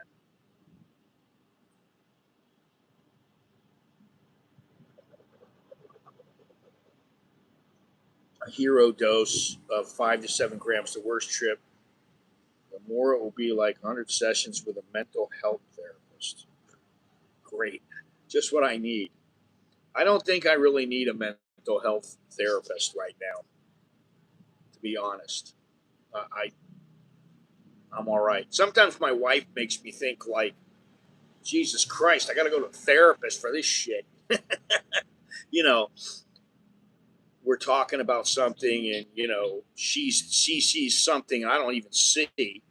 Speaker 1: A hero dose of 5 to 7 grams, the worst trip. The more it will be like 100 sessions with a mental health therapist. Great. Just what I need. I don't think I really need a mental health therapist right now, to be honest. I'm all right. Sometimes my wife makes me think like, Jesus Christ, I got to go to a therapist for this shit. You know, we're talking about something, and she sees something I don't even see,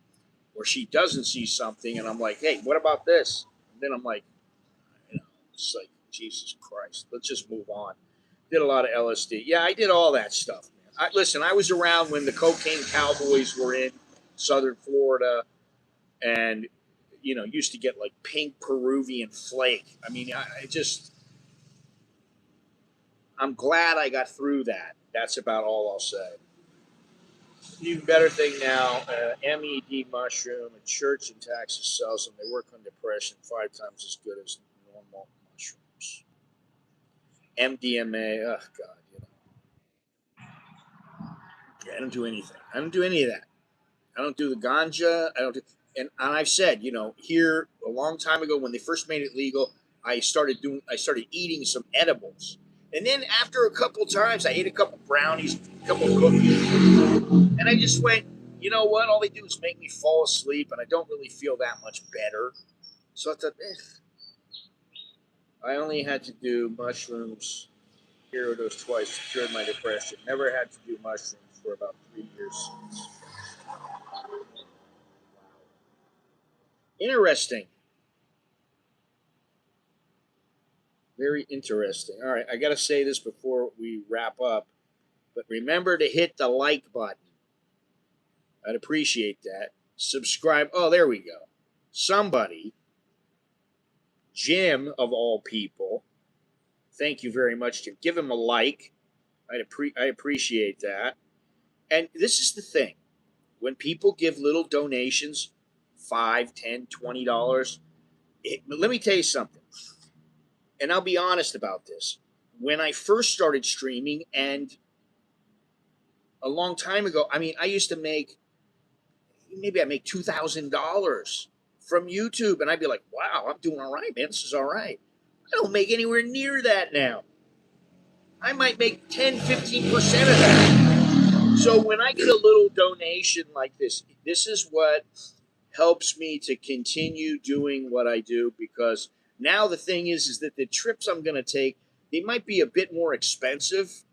Speaker 1: or she doesn't see something, and I'm like, hey, what about this? And then I'm like, it's like Jesus Christ, let's just move on. Did a lot of LSD. Yeah, I did all that stuff, man. Listen, I was around when the cocaine cowboys were in southern Florida, and used to get like pink Peruvian flake. I mean, I'm glad I got through that. That's about all I'll say. Even better thing now, MED mushroom and Church in Texas sells them. They work on depression 5 times as good as normal mushrooms. MDMA, oh God, yeah, I don't do anything. I don't do any of that. I don't do the ganja. I don't do, and I've said, here a long time ago when they first made it legal, I started eating some edibles. And then after a couple times, I ate a couple brownies, a couple cookies, and I just went, you know what? All they do is make me fall asleep, and I don't really feel that much better. So I thought, I only had to do mushrooms, hero dose twice to cure my depression. Never had to do mushrooms for about 3 years since. Interesting. Very interesting. All right, I got to say this before we wrap up, but remember to hit the like button. I'd appreciate that. Subscribe. Oh, there we go. Somebody, Jim of all people, thank you very much, Jim. Give him a like. I appreciate that. And this is the thing: when people give little donations, 5, 10, $20, let me tell you something. And I'll be honest about this. When I first started streaming, and a long time ago, I mean, I used to make maybe I make $2,000 from YouTube, and I'd be like, "Wow, I'm doing all right, man. This is all right." I don't make anywhere near that now. I might make 10, 15% of that. So when I get a little donation like this is what helps me to continue doing what I do, because now the thing is that the trips I'm going to take, they might be a bit more expensive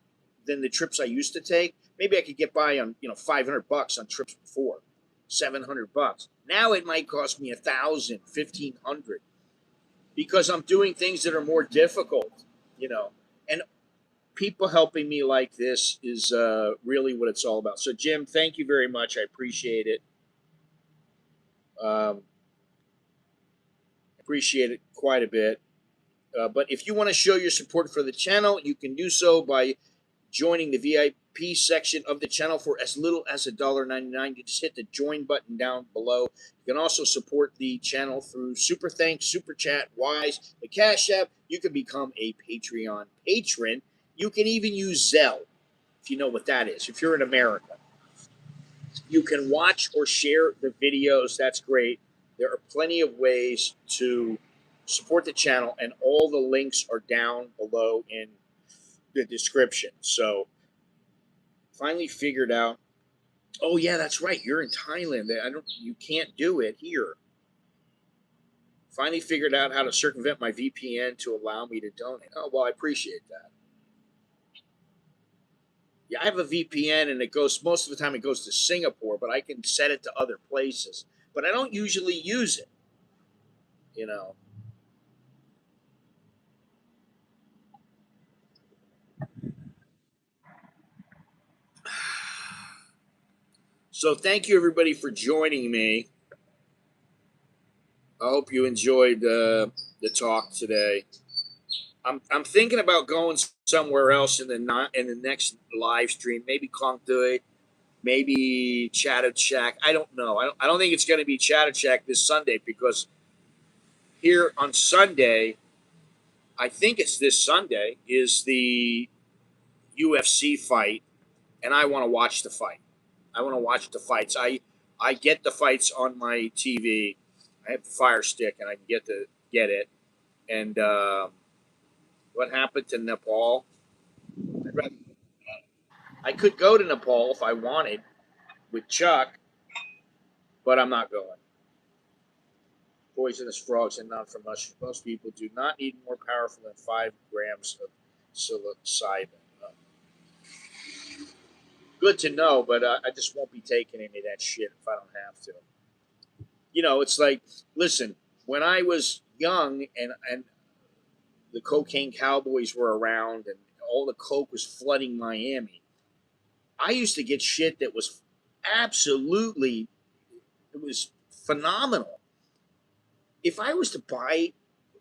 Speaker 1: than the trips I used to take. Maybe I could get by on, $500 on trips before, $700. Now it might cost me 1,000, 1,500, because I'm doing things that are more difficult, and people helping me like this is really what it's all about. So Jim, thank you very much. I appreciate it. Um, Appreciate it quite a bit. But if you want to show your support for the channel, you can do so by joining the VIP section of the channel for as little as $1.99. You just hit the join button down below. You can also support the channel through Super Thanks, Super Chat, Wise, the Cash App. You can become a Patreon patron. You can even use Zelle, if you know what that is, if you're in America. You can watch or share the videos. That's great. There are plenty of ways to support the channel, and all the links are down below in the description. So, finally figured out. Oh yeah, that's right. You're in Thailand. You can't do it here. Finally figured out how to circumvent my VPN to allow me to donate. Oh well, I appreciate that. Yeah, I have a VPN, and it goes most of the time. It goes to Singapore, but I can set it to other places. But I don't usually use it. You know. So thank you everybody for joining me. I hope you enjoyed the talk today. I'm thinking about going somewhere else in the next live stream. Maybe Conk Dui, maybe Chatter Shack. I don't know. I don't think it's going to be Chatter Shack this Sunday, because here on Sunday, I think it's this Sunday, is the UFC fight, and I want to watch the fight. I want to watch the fights. I get the fights on my TV. I have the Fire Stick, and I can get it. And what happened to Nepal? I could go to Nepal if I wanted with Chuck, but I'm not going. Poisonous frogs and not for mushrooms. Most people do not need more powerful than 5 grams of psilocybin. Good to know, but I just won't be taking any of that shit if I don't have to. It's like, listen, when I was young and the cocaine cowboys were around and all the coke was flooding Miami, I used to get shit that was absolutely, it was phenomenal. If I was to buy,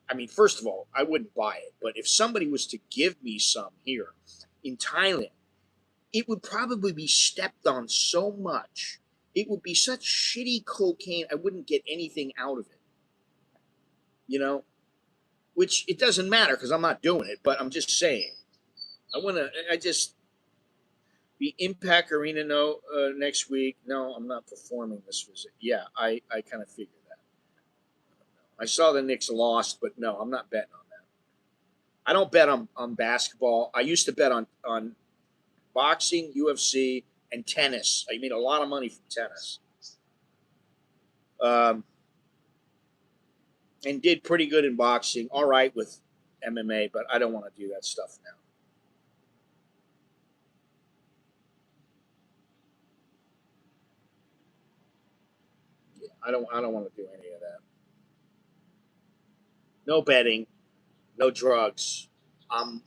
Speaker 1: I mean, first of all, I wouldn't buy it, but if somebody was to give me some here in Thailand, it would probably be stepped on so much. It would be such shitty cocaine, I wouldn't get anything out of it. You know, which it doesn't matter because I'm not doing it, but I'm just saying. I just, the Impact Arena, no, next week. No, I'm not performing this visit. Yeah, I kind of figured that. I saw the Knicks lost, but no, I'm not betting on that. I don't bet on basketball. I used to bet on boxing, UFC, and tennis. I made a lot of money from tennis. And did pretty good in boxing. All right with MMA, but I don't want to do that stuff now. Yeah, I don't want to do any of that. No betting, no drugs. I'm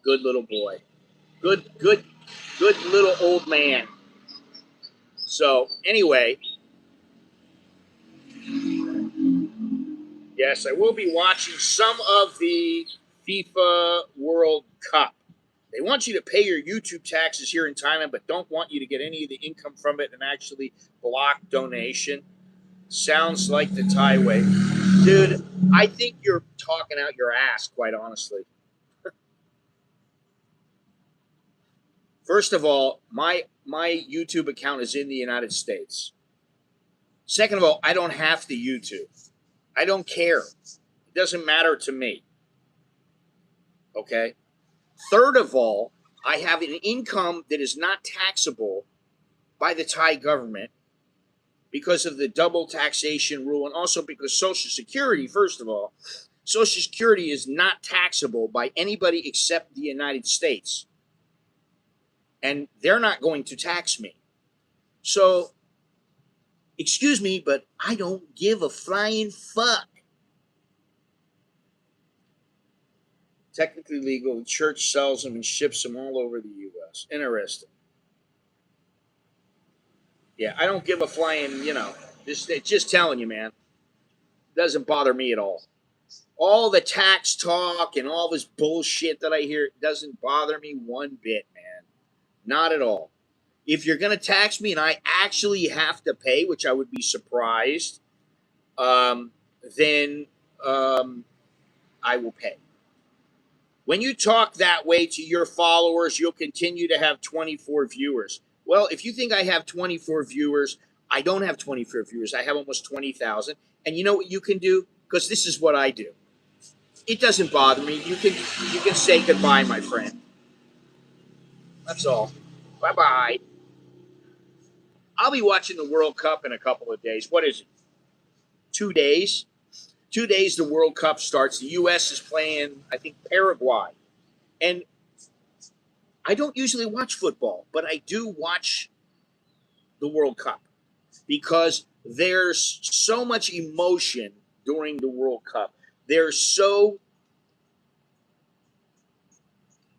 Speaker 1: good little boy. Good little old man. So anyway, yes, I will be watching some of the FIFA World Cup. They want you to pay your YouTube taxes here in Thailand, but don't want you to get any of the income from it and actually block donation. Sounds like the Thai way. Dude, I think you're talking out your ass, quite honestly. First of all, my YouTube account is in the United States. Second of all, I don't have the YouTube. I don't care. It doesn't matter to me. Okay? Third of all, I have an income that is not taxable by the Thai government because of the double taxation rule, and also because Social Security, first of all, Social Security is not taxable by anybody except the United States. And they're not going to tax me. So, excuse me, but I don't give a flying fuck. Technically legal, the church sells them and ships them all over the U.S. Interesting. Yeah, I don't give a flying, just telling you, man. Doesn't bother me at all. All the tax talk and all this bullshit that I hear doesn't bother me one bit, man. Not at all. If you're going to tax me and I actually have to pay, which I would be surprised, um, then I will pay. When you talk that way to your followers, you'll continue to have 24 viewers. Well, if you think I have 24 viewers, I don't have 24 viewers. I have almost 20,000. And you know what you can do? Because this is what I do. It doesn't bother me. You can say goodbye, my friend. That's all. Bye bye. I'll be watching the World Cup in a couple of days. What is it? 2 days. 2 days the World Cup starts. The U.S. is playing, I think, Paraguay. And I don't usually watch football, but I do watch the World Cup because there's so much emotion during the World Cup. There's so,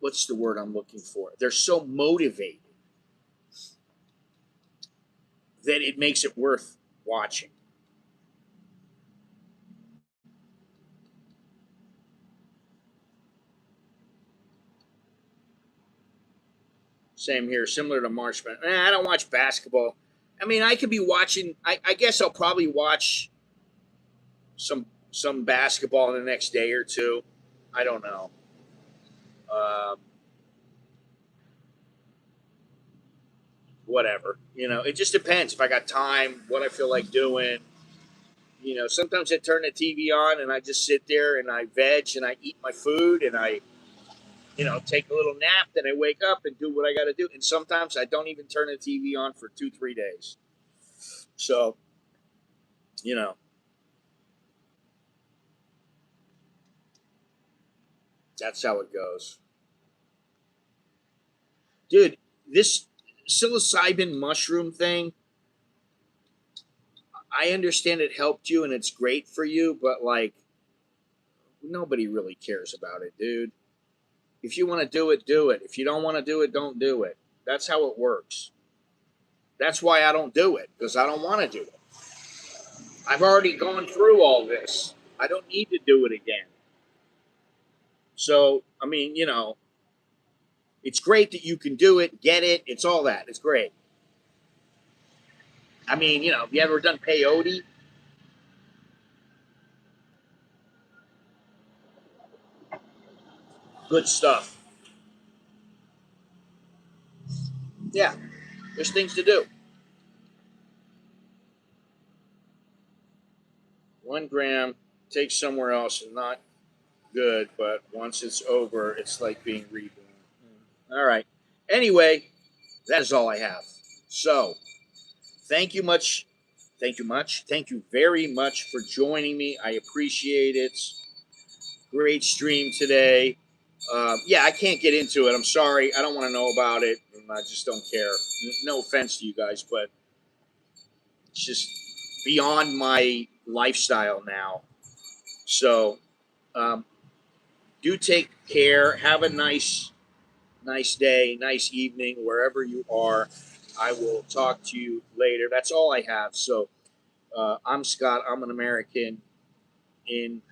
Speaker 1: what's the word I'm looking for? They're so motivated that it makes it worth watching. Same here, similar to Marshman. I don't watch basketball. I mean, I could be watching. I guess I'll probably watch some basketball in the next day or two. I don't know. Um, Whatever. It just depends if I got time, what I feel like doing. Sometimes I turn the TV on and I just sit there and I veg and I eat my food and I, take a little nap. Then I wake up and do what I got to do. And sometimes I don't even turn the TV on for 2, 3 days. So, you know, that's how it goes. Dude, this psilocybin mushroom thing, I understand it helped you and it's great for you, but like, nobody really cares about it, dude. If you want to do it, do it. If you don't want to do it, don't do it. That's how it works. That's why I don't do it, because I don't want to do it. I've already gone through all this. I don't need to do it again. So, I mean, it's great that you can do it, get it. It's all that. It's great. I mean, have you ever done peyote? Good stuff. Yeah, there's things to do. 1 gram takes somewhere else is not good, but once it's over, it's like being reborn. All right. Anyway, that is all I have. So, thank you much. Thank you much. Thank you very much for joining me. I appreciate it. Great stream today. Yeah, I can't get into it. I'm sorry. I don't want to know about it. I just don't care. No offense to you guys, but it's just beyond my lifestyle now. So, um, do take care. Have a nice day, nice evening, wherever you are. I will talk to you later. That's all I have. So, I'm Scott. I'm an American in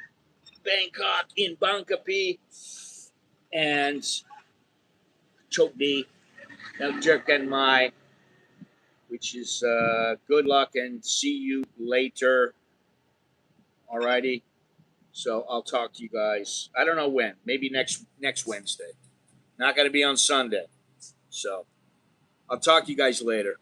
Speaker 1: Bangkok, in Bangkok, and Chokdi, and my, which is good luck and see you later. Alrighty. So I'll talk to you guys. I don't know when. Maybe next Wednesday. Not going to be on Sunday. So I'll talk to you guys later.